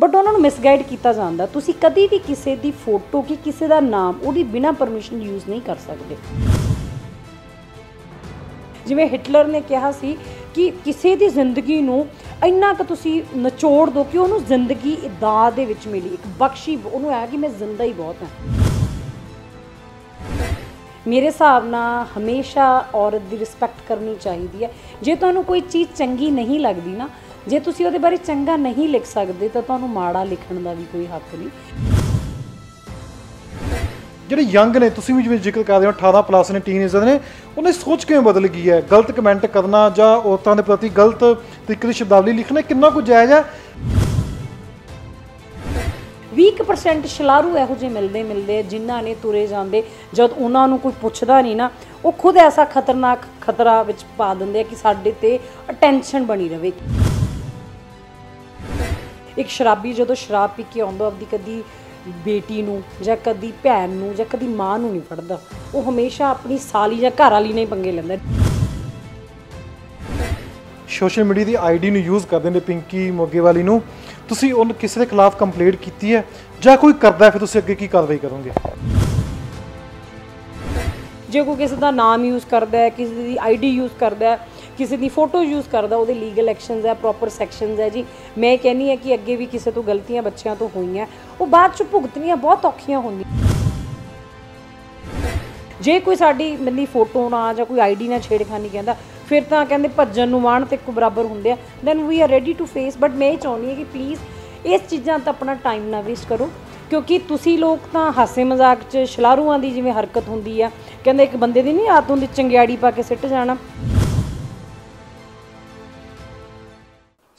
But उन्होंने misguide किया जाता। तुसी कभी भी किसी की फोटो कि किसी का नाम वो बिना परमिशन यूज़ नहीं कर सकते। जिवें हिटलर ने कहा सी कि किसी की जिंदगी नूं इन्ना क तुसी नचोड़ दो कि उन्होंने जिंदगी दाऽ दे विच मिली, एक बख्शी उन्होंने है कि मैं जिंदा ही बहुत हाँ। मेरे हिसाब नाल हमेशा औरत की रिस्पैक्ट करनी चाहिए है। जे तुहानूं कोई चीज़ चंगी नहीं लगती ना, जे तुसी उहदे बारे चंगा नहीं लिख सकते तो तुहानूं माड़ा लिखण दा भी कोई हक नहीं। ਜਿਹੜੇ ਯੰਗ ਨੇ, ਤੁਸੀਂ ਵੀ ਜਿਵੇਂ ਜ਼ਿਕਰ ਕਰ ਰਹੇ ਹੋ 18 ਪਲੱਸ ਨੇ, ਟੀਨਏਜਰ ਨੇ, ਉਹਨੇ ਸੋਚ ਕਿਵੇਂ ਬਦਲ ਗਈ ਹੈ? ਗਲਤ ਕਮੈਂਟ ਕਰਨਾ ਜਾਂ ਔਰਤਾਂ ਦੇ ਪ੍ਰਤੀ ਗਲਤ ਤਰੀਕੇ ਦੀ ਸ਼ਬਦਾਵਲੀ ਲਿਖਣਾ ਕਿੰਨਾ ਕੁ ਜਾਇਜ਼ ਹੈ? 20% ਸ਼ਲਾਰੂ ਇਹੋ ਜਿਹੇ ਮਿਲਦੇ ਜਿਨ੍ਹਾਂ ਨੇ ਤੁਰੇ ਜਾਂਦੇ, ਜਦ ਉਹਨਾਂ ਨੂੰ ਕੋਈ ਪੁੱਛਦਾ ਨਹੀਂ ਨਾ, ਉਹ ਖੁਦ ਐਸਾ ਖਤਰਨਾਕ ਖਤਰਾ ਵਿੱਚ ਪਾ ਦਿੰਦੇ ਆ ਕਿ ਸਾਡੇ ਤੇ ਅਟੈਂਸ਼ਨ ਬਣੀ ਰਵੇ। ਇੱਕ ਸ਼ਰਾਬੀ ਜਦੋਂ ਸ਼ਰਾਬ ਪੀ ਕੇ ਆਉਂਦਾ, ਆਪਦੀ ਕਦੀ बेटी नूं जां कदी भैन नूं जां कदी मां नूं नहीं फड़दा, वो हमेशा अपनी साली जां घर वाली नहीं पंगे लैंदा। सोशल मीडिया की आईडी नूं यूज़ करदे ने पिंकी मोगेवाली नूं, तुसीं उन किसी के खिलाफ कंप्लेंट की है जां कोई करदा है, फिर तुसीं अगे की कार्रवाई करोगे? जे कोई किसी का नाम यूज़ करता है, किसी की आईडी यूज़ करता है, किसी की फोटो यूज़ करता, वो लीगल एक्शनस है, प्रॉपर सैक्शनस है जी। मैं कहनी है कि अगे भी किसी तो गलतियां बच्चों तो हुई हैं, वो बाद च भुगतनियां बहुत औखियां होंदियां। जे कोई साडी मेरी फोटो ना जां कोई आईडी ना छेड़खानी कहता, फिर तो कहते भज्जन नूं वाहण ते इक्को बराबर हुंदे आ, then we are ready to face. But मैं ये चाहुंदी है कि प्लीज़ इस चीज़ां तो अपना टाइम ना वेस्ट करो, क्योंकि तुसी लोग तो हासे मजाक च शलारूआं दी जिवें हरकत हुंदी आ, कहंदे एक बंदे दी नहीं आदत हुंदी चंगियाड़ी पा के सिੱਟ जाना।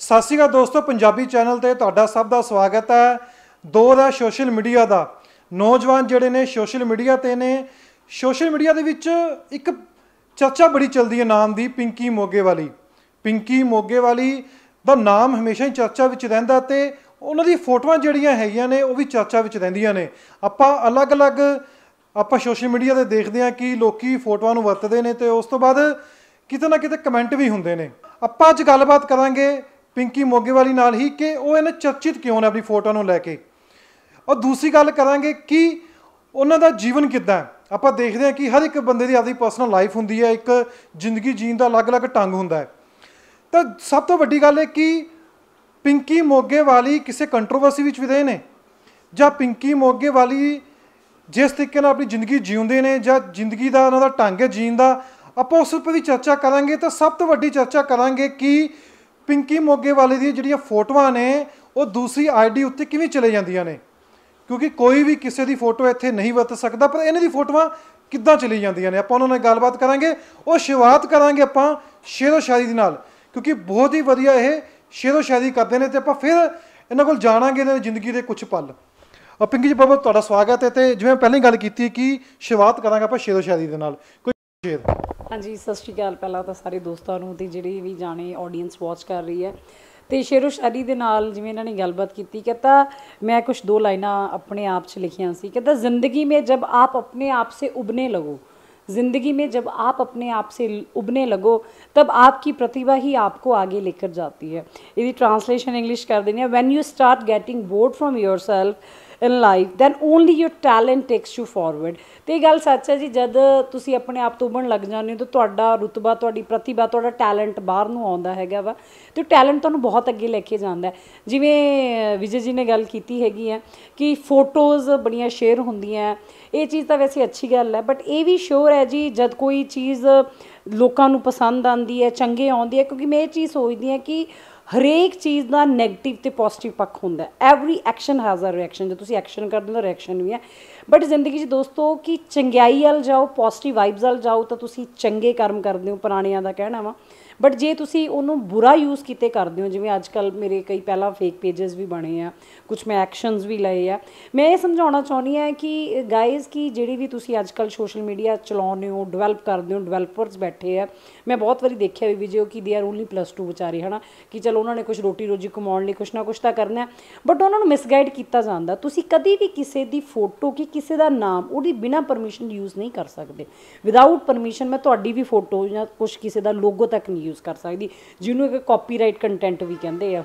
ਸਤਿ ਸ਼੍ਰੀ ਅਕਾਲ ਦੋਸਤੋ, ਪੰਜਾਬੀ ਚੈਨਲ ਤੇ ਤੁਹਾਡਾ ਸਭ ਦਾ ਸਵਾਗਤ ਹੈ। ਦੌਰ ਹੈ ਸੋਸ਼ਲ ਮੀਡੀਆ ਦਾ। ਨੌਜਵਾਨ ਜਿਹੜੇ ਨੇ ਸੋਸ਼ਲ ਮੀਡੀਆ ਤੇ ਨੇ, ਸੋਸ਼ਲ ਮੀਡੀਆ ਦੇ ਵਿੱਚ ਇੱਕ ਚਰਚਾ ਬੜੀ ਚੱਲਦੀ ਹੈ ਨਾਮ ਦੀ, ਪਿੰਕੀ ਮੋਗੇਵਾਲੀ। ਪਿੰਕੀ ਮੋਗੇਵਾਲੀ ਦਾ ਨਾਮ ਹਮੇਸ਼ਾ ਹੀ ਚਰਚਾ ਵਿੱਚ ਰਹਿੰਦਾ ਤੇ ਉਹਨਾਂ ਦੀ ਫੋਟੋਆਂ ਜਿਹੜੀਆਂ ਹੈਗੀਆਂ ਨੇ ਉਹ ਵੀ ਚਰਚਾ ਵਿੱਚ ਰਹਿੰਦੀਆਂ ਨੇ। ਆਪਾਂ ਅਲੱਗ-ਅਲੱਗ ਆਪਾਂ ਸੋਸ਼ਲ ਮੀਡੀਆ ਤੇ ਦੇਖਦੇ ਹਾਂ ਕਿ ਲੋਕੀ ਫੋਟੋਆਂ ਨੂੰ ਵਰਤਦੇ ਨੇ ਤੇ ਉਸ ਤੋਂ ਬਾਅਦ ਕਿਤੇ ਨਾ ਕਿਤੇ ਕਮੈਂਟ ਵੀ ਹੁੰਦੇ ਨੇ। ਆਪਾਂ ਅੱਜ ਗੱਲਬਾਤ ਕਰਾਂਗੇ पिंकी मोगेवाली नाल ही कि वो इन्हें चर्चित क्यों ने अपनी फोटो नूं लैके, और दूसरी गल करांगे कि उन्हां दा जीवन किद्दां है। आपां देखदे हां कि हर एक बंदे दी आपदी पर्सनल लाइफ हुंदी है, एक जिंदगी जीण दा अलग अलग ढंग हुंदा है। तो सब तो वड्डी गल है कि पिंकी मोगेवाली किसी कंट्रोवर्सी विच भी रहे ने जां पिंकी मोगेवाली जिस तरीके नाल अपनी जिंदगी जीउंदे ने जां जिंदगी दा उन्हां दा ढंग है जीण दा, आपां उस उपर भी चर्चा करांगे। तो सब तो वड्डी चर्चा करांगे कि पिंकी मोगेवाली दी जिहड़ियां फोटोआं ने वो दूसरी आईडी उत्ते किवें चले जांदियां ने, क्योंकि कोई भी किसी की फोटो इत्थे नहीं वरत सकता, पर इन्हां दी फोटोआं किद्दां चली जांदियां ने। आपां उन्हां नाल गलबात करांगे और शुरुआत करांगे आपां शेरो शायरी दे नाल, क्योंकि बहुत ही वधिया ये शेरो शायरी करदे ने ते आपां फिर इन्हां कोल जाणांगे इन्हां दी जिंदगी दे कुछ पल। पिंकी जी बहुत तुहाडा स्वागत है। तो जिवें पहले गल कीती कि शुरुआत करांगे आपां शेरो शायरी दे नाल, कोई शेर? हाँ जी, सत श्री अकाल। पहला तो सारे दोस्तों नूं ते जिहड़ी भी जाने ऑडियंस वॉच कर रही है, तो शेरो शायरी दे नाल जिवें इन्हां ने गलबात कीती, कहता मैं कुछ 2 लाइनां अपने आप च लिखियां सी। कहता ज़िंदगी में जब आप अपने आप से उबने लगो, ज़िंदगी में जब आप अपने आप से उबने लगो, तब आपकी प्रतिभा ही आपको आगे लेकर जाती है। इसकी ट्रांसलेशन इंग्लिश कर देनी है, when you start getting bored from yourself in life then only your talent takes you forward. तो ये गल सच है जी, जब तुसी अपने आप तो उभण लग जाते हो तो तुहाडा रुतबा, तुहाडी प्रतिभा, तुहाडा टैलेंट बाहर नूं आउंदा हैगा वा, तो टैलेंट तुहानूं बहुत अगे लैके जांदा है। जिवें विजय जी ने गल कीती हैगी है कि फोटोज़ बड़ियां शेयर हुंदियां, ये चीज़ तो वैसे अच्छी गल है, बट ये भी श्योर है जी जब कोई चीज़ लोकां नूं पसंद आंदी है, चंगे आउंदी है, क्योंकि मैं ये चीज़ सोचदी हां कि हरेक चीज़ का नैगेटिव तो पॉजिटिव पक्ष होंदा है। Every action has a reaction, जो तुसी एक्शन करदे हो रिएक्शन भी है। बट जिंदगी दोस्तों कि चंगियाई वाल जाओ, पॉजिटिव वाइब्स वाल जाओ तो तुसी चंगे कर्म करदे हो, पुराणियां दा कहना वा। बट जे तुसी उन्होंने बुरा यूज़ किते करदे हो, जिवें अजकल मेरे कई पहला फेक पेजेस भी बने आ, कुछ मैं एक्शनस भी लए आ। मैं ये समझाना चाहनी है कि गाइज़ की जिहड़ी भी तुसी अजकल सोशल मीडिया चलाउने हो, डिवेलप करदे हो, डिवेलपर्स बैठे आ, मैं बहुत बारी देखिया भी वीडियो कि दे आर ओनली +2 बेचारे, है ना, कि चलो उन्होंने कुछ रोटी रोजी कमाउण लई कुछ ना कुछ तो करना है, बट उन्होंने मिसगाइड किया जाता। तुसी कभी भी किसी की फोटो कि किसी का नाम वो बिना परमिशन यूज़ नहीं कर सकते। विदाउट परमिशन मैं तुहाडी भी फोटो या कुछ किसी का लोगो तक नहीं यूज़ कर सकती, जिन्होंने एक कॉपीराइट कंटेंट भी कहते हैं।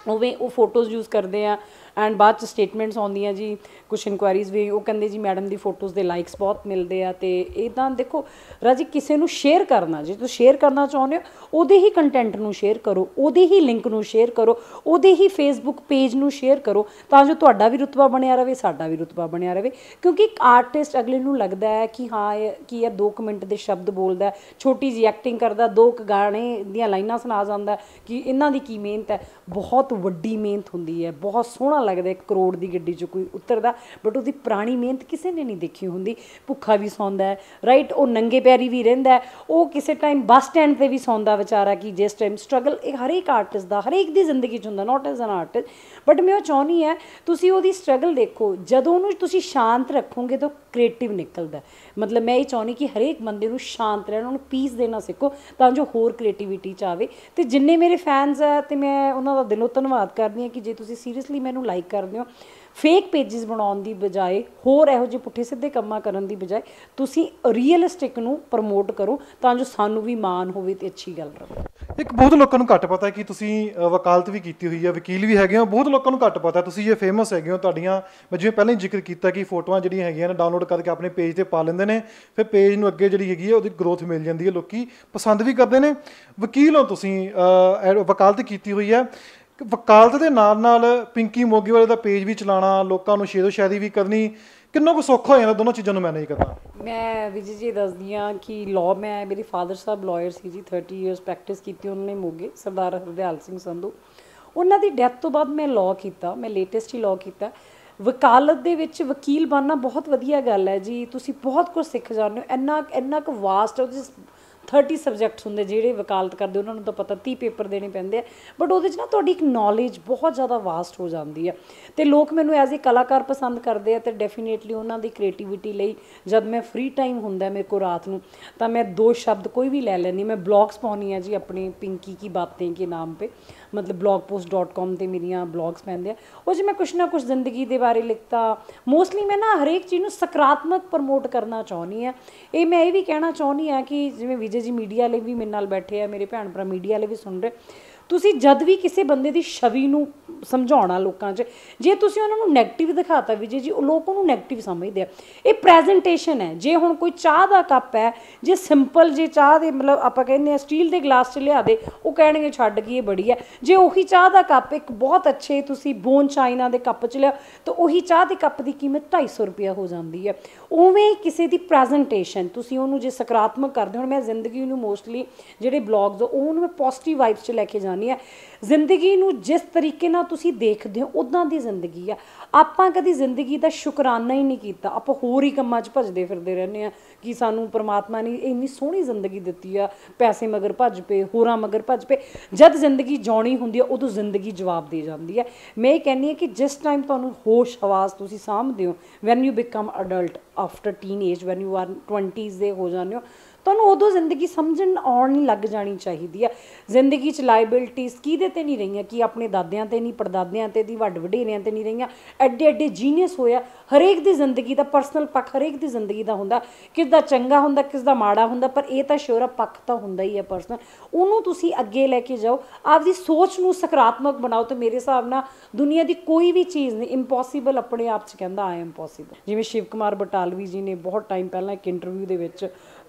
ਉਵੇਂ ਉਹ ਫੋਟੋਜ਼ ਯੂਜ਼ ਕਰਦੇ ਆ ਐਂਡ ਬਾਅਦ 'ਚ ਸਟੇਟਮੈਂਟਸ ਆਉਂਦੀਆਂ ਜੀ, ਕੁਛ ਇਨਕੁਆਇਰੀਜ਼ ਵੀ ਉਹ ਕਹਿੰਦੇ ਜੀ ਮੈਡਮ ਦੀ ਫੋਟੋਜ਼ ਦੇ ਲਾਈਕਸ ਬਹੁਤ ਮਿਲਦੇ ਆ। ਅਤੇ ਇੱਦਾਂ ਦੇਖੋ ਰਾਜੀ ਕਿਸੇ ਨੂੰ ਸ਼ੇਅਰ ਕਰਨਾ, ਜੇ ਤੁਸੀਂ ਸ਼ੇਅਰ ਕਰਨਾ ਚਾਹੁੰਦੇ ਹੋ ਉਹਦੇ ਹੀ ਕੰਟੈਂਟ ਨੂੰ ਸ਼ੇਅਰ ਕਰੋ, ਉਹਦੇ ਹੀ ਲਿੰਕ ਨੂੰ ਸ਼ੇਅਰ ਕਰੋ, ਉਹਦੇ ਹੀ ਫੇਸਬੁੱਕ ਪੇਜ ਨੂੰ ਸ਼ੇਅਰ ਕਰੋ, ਤਾਂ ਜੋ ਤੁਹਾਡਾ ਵੀ ਰੁਤਬਾ ਬਣਿਆ ਰਹੇ, ਸਾਡਾ ਵੀ ਰੁਤਬਾ ਬਣਿਆ ਰਹੇ। ਕਿਉਂਕਿ ਇੱਕ ਆਰਟਿਸਟ ਅਗਲੇ ਨੂੰ ਲੱਗਦਾ ਹੈ ਕਿ ਹਾਂ ਇਹ ਕੀ ਹੈ 2 ਮਿੰਟ ਦੇ ਸ਼ਬਦ ਬੋਲਦਾ, ਛੋਟੀ ਜਿਹੀ ਐਕਟਿੰਗ ਕਰਦਾ, 2 ਗਾਣੇ ਦੀਆਂ ਲਾਈਨਾਂ ਸੁਣਾ ਜਾਂਦਾ ਕਿ ਇਹਨਾਂ ਦੀ ਕੀ ਮਿਹਨਤ ਹੈ। ਬਹੁਤ ਵੱਡੀ ਮਿਹਨਤ ਹੁੰਦੀ ਹੈ, ਬਹੁਤ ਸੋਹਣਾ ਲੱਗਦਾ 1 ਕਰੋੜ ਦੀ ਗੱਡੀ 'ਚ ਕੋਈ ਉਤਰਦਾ, ਬਟ ਉਹਦੀ ਪੁਰਾਣੀ ਮਿਹਨਤ ਕਿਸੇ ਨੇ ਨਹੀਂ ਦੇਖੀ ਹੁੰਦੀ। ਭੁੱਖਾ ਵੀ ਸੌਂਦਾ ਹੈ ਰਾਈਟ, ਉਹ ਨੰਗੇ ਪੈਰੀ ਵੀ ਰਹਿੰਦਾ, ਉਹ ਕਿਸੇ ਟਾਈਮ ਬੱਸ ਸਟੈਂਡ 'ਤੇ ਵੀ ਸੌਂਦਾ ਵਿਚਾਰਾ, ਕਿ ਜਿਸ ਟਾਈਮ ਸਟਰਗਲ ਇਹ ਹਰੇਕ ਆਰਟਿਸਟ ਦਾ ਹਰੇਕ ਦੀ ਜ਼ਿੰਦਗੀ 'ਚ ਹੁੰਦਾ, note as an artist. But ਮੈਂ ਉਹ ਚਾਹੁੰਦੀ ਹੈ ਤੁਸੀਂ ਉਹਦੀ ਸਟਰਗਲ ਦੇਖੋ, ਜਦੋਂ ਉਹਨੂੰ ਤੁਸੀਂ ਸ਼ਾਂਤ ਰੱਖੋਗੇ ਤਾਂ ਕ੍ਰੀਏਟਿਵ ਨਿਕਲਦਾ। ਮਤਲਬ ਮੈਂ ਇਹ ਚਾਹੁੰਦੀ ਕਿ ਹਰੇਕ ਬੰਦੇ ਨੂੰ ਸ਼ਾਂਤ ਰਹਿਣਾ, ਉਹਨੂੰ ਪੀਸ ਦੇਣਾ ਸਿੱਖੋ ਤਾਂ ਜੋ ਹੋਰ ਕ੍ਰੀਏਟਿਵਿਟੀ 'ਚ ਆਵੇ। ਅਤੇ ਜਿੰਨੇ ਮੇਰੇ ਫੈਨਸ ਆ ਅਤੇ ਮੈਂ ਉਹਨਾਂ ਦਾ ਦਿਲੋਂ ਧੰਨਵਾਦ ਕਰਦੀ ਹਾਂ ਕਿ ਜੇ ਤੁਸੀਂ ਸੀਰੀਅਸਲੀ ਮੈਨੂੰ ਲਾਈਕ ਕਰਦੇ ਹੋ, ਫੇਕ ਪੇਜਿਸ ਬਣਾਉਣ ਦੀ ਬਜਾਏ, ਹੋਰ ਇਹੋ ਜਿਹੇ ਪੁੱਠੇ ਸਿੱਧੇ ਕੰਮਾਂ ਕਰਨ ਦੀ ਬਜਾਏ ਤੁਸੀਂ ਰੀਅਲਿਸਟਿਕ ਨੂੰ ਪ੍ਰਮੋਟ ਕਰੋ ਤਾਂ ਜੋ ਸਾਨੂੰ ਵੀ ਮਾਣ ਹੋਵੇ ਅਤੇ ਅੱਛੀ ਗੱਲ ਰਹੇ। ਇੱਕ ਬਹੁਤ ਲੋਕਾਂ ਨੂੰ ਘੱਟ ਪਤਾ ਕਿ ਤੁਸੀਂ ਵਕਾਲਤ ਵੀ ਕੀਤੀ ਹੋਈ ਹੈ, ਵਕੀਲ ਵੀ ਹੈਗੇ ਹੋ। ਬਹੁਤ ਲੋਕਾਂ ਨੂੰ ਘੱਟ ਪਤਾ ਤੁਸੀਂ ਜੇ ਫੇਮਸ ਹੈਗੇ ਹੋ। ਤੁਹਾਡੀਆਂ ਮੈਂ ਜਿਵੇਂ ਪਹਿਲਾਂ ਹੀ ਜ਼ਿਕਰ ਕੀਤਾ ਕਿ ਫੋਟੋਆਂ ਜਿਹੜੀਆਂ ਹੈਗੀਆਂ ਨੇ ਡਾਊਨਲੋਡ ਕਰਕੇ ਆਪਣੇ ਪੇਜ 'ਤੇ ਪਾ ਲੈਂਦੇ ਨੇ, ਫਿਰ ਪੇਜ ਨੂੰ ਅੱਗੇ ਜਿਹੜੀ ਹੈਗੀ ਹੈ ਉਹਦੀ ਗਰੋਥ ਮਿਲ ਜਾਂਦੀ ਹੈ, ਲੋਕ ਪਸੰਦ ਵੀ ਕਰਦੇ ਨੇ। ਵਕੀਲ ਹੋ ਤੁਸੀਂ, ਵਕਾਲਤ ਕੀਤੀ ਹੋਈ ਹੈ। ਵਕਾਲਤ ਦੇ ਨਾਲ ਨਾਲ ਪਿੰਕੀ ਮੋਗੀ ਵਾਲੇ ਦਾ ਪੇਜ ਵੀ ਚਲਾਉਣਾ, ਲੋਕਾਂ ਨੂੰ ਸ਼ੇਰੋ ਸ਼ਾਇਰੀ ਵੀ ਕਰਨੀ, ਕਿੰਨਾ ਕੁ ਸੌਖਾ ਹੋ ਜਾਂਦਾ ਦੋਨੋਂ ਚੀਜ਼ਾਂ ਨੂੰ ਮੈਨੇਜ ਕਰਨਾ? ਮੈਂ ਵਿਜੇ ਜੀ ਦੱਸਦੀ ਹਾਂ ਕਿ ਲਾਅ, ਮੈਂ ਮੇਰੇ ਫਾਦਰ ਸਾਹਿਬ ਲਾਇਰ ਸੀ ਜੀ, 30 ਈਅਰਸ ਪ੍ਰੈਕਟਿਸ ਕੀਤੀ ਉਹਨਾਂ ਨੇ ਮੋਗੇ, ਸਰਦਾਰ ਹਰਦਿਆਲ ਸਿੰਘ ਸੰਧੂ। ਉਹਨਾਂ ਦੀ ਡੈਥ ਤੋਂ ਬਾਅਦ ਮੈਂ ਲਾਅ ਕੀਤਾ, ਮੈਂ ਲੇਟੈਸਟ ਹੀ ਲਾਅ ਕੀਤਾ। ਵਕਾਲਤ ਦੇ ਵਿੱਚ ਵਕੀਲ ਬਣਨਾ ਬਹੁਤ ਵਧੀਆ ਗੱਲ ਹੈ ਜੀ, ਤੁਸੀਂ ਬਹੁਤ ਕੁਝ ਸਿੱਖ ਜਾਂਦੇ ਹੋ। ਇੰਨਾ ਕੁ ਵਾਸਟ ਹੈ, ਉਹਦੇ 30 ਸਬਜੈਕਟਸ ਹੁੰਦੇ ਜਿਹੜੇ ਵਕਾਲਤ ਕਰਦੇ ਉਹਨਾਂ ਨੂੰ ਤਾਂ ਪਤਾ 30 ਪੇਪਰ ਦੇਣੇ ਪੈਂਦੇ ਆ, ਬਟ ਉਹਦੇ 'ਚ ਨਾ ਤੁਹਾਡੀ ਇੱਕ ਨੌਲੇਜ ਬਹੁਤ ਜ਼ਿਆਦਾ ਵਾਸਟ ਹੋ ਜਾਂਦੀ ਹੈ। ਅਤੇ ਲੋਕ ਮੈਨੂੰ ਐਜ਼ ਏ ਕਲਾਕਾਰ ਪਸੰਦ ਕਰਦੇ ਆ, ਅਤੇ ਡੈਫੀਨੇਟਲੀ ਉਹਨਾਂ ਦੀ ਕ੍ਰੀਏਟੀਵਿਟੀ ਲਈ ਜਦ ਮੈਂ ਫ੍ਰੀ ਟਾਈਮ ਹੁੰਦਾ ਮੇਰੇ ਕੋਲ ਰਾਤ ਨੂੰ, ਤਾਂ ਮੈਂ 2 ਸ਼ਬਦ ਕੋਈ ਵੀ ਲੈ ਲੈਂਦੀ। ਮੈਂ ਬਲੌਗਸ ਪਾਉਂਦੀ ਹਾਂ ਜੀ ਆਪਣੇ ਪਿੰਕੀ ਕੀ ਬਾतें ਕੇ ਨਾਮ 'ਤੇ, ਮਤਲਬ blogpost.com 'ਤੇ ਮੇਰੀਆਂ ਬਲੌਗਸ ਪੈਂਦੇ ਆ। ਉਹ 'ਚ ਮੈਂ ਕੁਛ ਨਾ ਕੁਛ ਜ਼ਿੰਦਗੀ ਦੇ ਬਾਰੇ ਲਿਖਤਾ। ਮੋਸਟਲੀ ਮੈਂ ਨਾ ਹਰੇਕ ਚੀਜ਼ ਨੂੰ ਸਕਾਰਾਤਮਕ ਪ੍ਰਮੋਟ ਕਰਨਾ ਚਾਹੁੰਦੀ ਹਾਂ। ਮੈਂ ਇਹ ਵੀ ਕਹਿਣਾ ਚਾਹੁੰਦੀ ਹਾਂ ਕਿ ਜਿਵੇਂ ਵਿਜੇ ਜੀ ਮੀਡੀਆ ਵਾਲੇ ਵੀ ਮੇਰੇ ਨਾਲ ਬੈਠੇ ਆ, ਮੇਰੇ ਭੈਣ ਭਰਾ ਮੀਡੀਆ ਵਾਲੇ ਵੀ ਸੁਣ ਰਹੇ, ਤੁਸੀਂ ਜਦ ਵੀ ਕਿਸੇ ਬੰਦੇ ਦੀ ਛਵੀ ਨੂੰ ਸਮਝਾਉਣਾ ਲੋਕਾਂ 'ਚ, ਜੇ ਤੁਸੀਂ ਉਹਨਾਂ ਨੂੰ ਨੈਗੇਟਿਵ ਦਿਖਾਤਾ ਵਿਜੇ ਜੀ, ਉਹ ਲੋਕ ਉਹਨੂੰ ਨੈਗੇਟਿਵ ਸਮਝਦੇ ਆ। ਇਹ ਪ੍ਰੈਜੈਂਟੇਸ਼ਨ ਹੈ। ਜੇ ਹੁਣ ਕੋਈ ਚਾਹ ਦਾ ਕੱਪ ਹੈ, ਜੇ ਸਿੰਪਲ ਜੇ ਚਾਹ ਦੇ ਮਤਲਬ ਆਪਾਂ ਕਹਿੰਦੇ ਹਾਂ ਸਟੀਲ ਦੇ ਗਲਾਸ 'ਚ ਲਿਆ ਦੇ, ਉਹ ਕਹਿਣਗੇ ਛੱਡ ਕੇ ਇਹ ਬੜੀ ਹੈ। ਜੇ ਉਹੀ ਚਾਹ ਦਾ ਕੱਪ ਇੱਕ ਬਹੁਤ ਅੱਛੇ ਤੁਸੀਂ ਬੋਨ ਚਾਈਨਾ ਦੇ ਕੱਪ 'ਚ ਲਿਆ, ਤਾਂ ਉਹੀ ਚਾਹ ਦੇ ਕੱਪ ਦੀ ਕੀਮਤ 250 ਰੁਪਇਆ ਹੋ ਜਾਂਦੀ ਹੈ। ਉਵੇਂ ਕਿਸੇ ਦੀ ਪ੍ਰੈਜੈਂਟੇਸ਼ਨ ਤੁਸੀਂ ਉਹਨੂੰ ਜੇ ਸਕਾਰਾਤਮਕ ਕਰਦੇ ਹੋ। ਮੈਂ ਜ਼ਿੰਦਗੀ ਨੂੰ ਮੋਸਟਲੀ ਜਿਹੜੇ ਬਲੌਗਸ ਉਹਨੂੰ ਮੈਂ ਪੋਜ਼ਿਟਿਵ ਵਾਈਬਸ 'ਚ ਲੈ ਕੇ ਜਾਂਦੀ ਹਾਂ। ਜ਼ਿੰਦਗੀ ਨੂੰ ਜਿਸ ਤਰੀਕੇ ਨਾਲ ਤੁਸੀਂ ਦੇਖਦੇ ਹੋ ਉੱਦਾਂ ਦੀ ਜ਼ਿੰਦਗੀ ਆ। ਆਪਾਂ ਕਦੀ ਜ਼ਿੰਦਗੀ ਦਾ ਸ਼ੁਕਰਾਨਾ ਹੀ ਨਹੀਂ ਕੀਤਾ, ਆਪਾਂ ਹੋਰ ਹੀ ਕੰਮਾਂ 'ਚ ਭੱਜਦੇ ਫਿਰਦੇ ਰਹਿੰਦੇ ਹਾਂ ਕਿ ਸਾਨੂੰ ਪਰਮਾਤਮਾ ਨੇ ਇੰਨੀ ਸੋਹਣੀ ਜ਼ਿੰਦਗੀ ਦਿੱਤੀ ਆ, ਪੈਸੇ ਮਗਰ ਭੱਜ ਪਏ, ਹੋਰਾਂ ਮਗਰ ਭੱਜ ਪਏ। ਜਦ ਜ਼ਿੰਦਗੀ ਜਿਉਣੀ ਹੁੰਦੀ ਆ ਉਦੋਂ ਜ਼ਿੰਦਗੀ ਜਵਾਬ ਦੇ ਜਾਂਦੀ ਹੈ। ਮੈਂ ਇਹ ਕਹਿੰਦੀ ਹਾਂ ਕਿ ਜਿਸ ਟਾਈਮ ਤੁਹਾਨੂੰ ਹੋਸ਼ ਹਵਾਸ ਤੁਸੀਂ ਸਾਂਭਦੇ ਹੋ, when you become adult after tin age, when you are 20s ਦੇ ਹੋ ਜਾਂਦੇ ਹੋ, ਤੁਹਾਨੂੰ ਉਦੋਂ ਜ਼ਿੰਦਗੀ ਸਮਝਣ ਆਉਣ ਨਹੀਂ ਲੱਗ ਜਾਣੀ ਚਾਹੀਦੀ ਆ। ਜ਼ਿੰਦਗੀ 'ਚ ਲਾਇਬਿਲਟੀਜ਼ ਕਿਹਦੇ 'ਤੇ ਨਹੀਂ ਰਹੀਆਂ, ਕਿ ਆਪਣੇ ਦਾਦਿਆਂ 'ਤੇ ਨਹੀਂ, ਪੜਦਾਦਿਆਂ 'ਤੇ ਦੀ, ਵੱਡ ਵਡੇਰਿਆਂ 'ਤੇ ਨਹੀਂ ਰਹੀਆਂ। ਐਡੇ ਐਡੇ ਜੀਨੀਅਸ ਹੋਇਆ। ਹਰੇਕ ਦੀ ਜ਼ਿੰਦਗੀ ਦਾ ਪਰਸਨਲ ਪੱਖ ਹਰੇਕ ਦੀ ਜ਼ਿੰਦਗੀ ਦਾ ਹੁੰਦਾ, ਕਿਸ ਦਾ ਚੰਗਾ ਹੁੰਦਾ, ਕਿਸ ਦਾ ਮਾੜਾ ਹੁੰਦਾ, ਪਰ ਇਹ ਤਾਂ ਸ਼ੋਰ ਆ ਪੱਖ ਤਾਂ ਹੁੰਦਾ ਹੀ ਹੈ ਪਰਸਨਲ। ਉਹਨੂੰ ਤੁਸੀਂ ਅੱਗੇ ਲੈ ਕੇ ਜਾਓ, ਆਪਦੀ ਸੋਚ ਨੂੰ ਸਕਾਰਾਤਮਕ ਬਣਾਓ, ਤੇ ਮੇਰੇ ਹਿਸਾਬ ਨਾਲ ਦੁਨੀਆ ਦੀ ਕੋਈ ਵੀ ਚੀਜ਼ ਨਹੀਂ ਇੰਪੋਸੀਬਲ ਆਪਣੇ ਆਪ 'ਚ ਕਹਿੰਦਾ ਆਈ ਐਮ ਪੋਸੀਬਲ। ਜਿਵੇਂ ਸ਼ਿਵ ਕੁਮਾਰ ਬਟਾਲਵੀ ਜੀ ਨੇ ਬਹੁਤ ਟਾਈਮ ਪਹਿਲਾਂ ਇੱਕ ਇੰਟਰਵਿਊ ਦੇ ਵਿੱਚ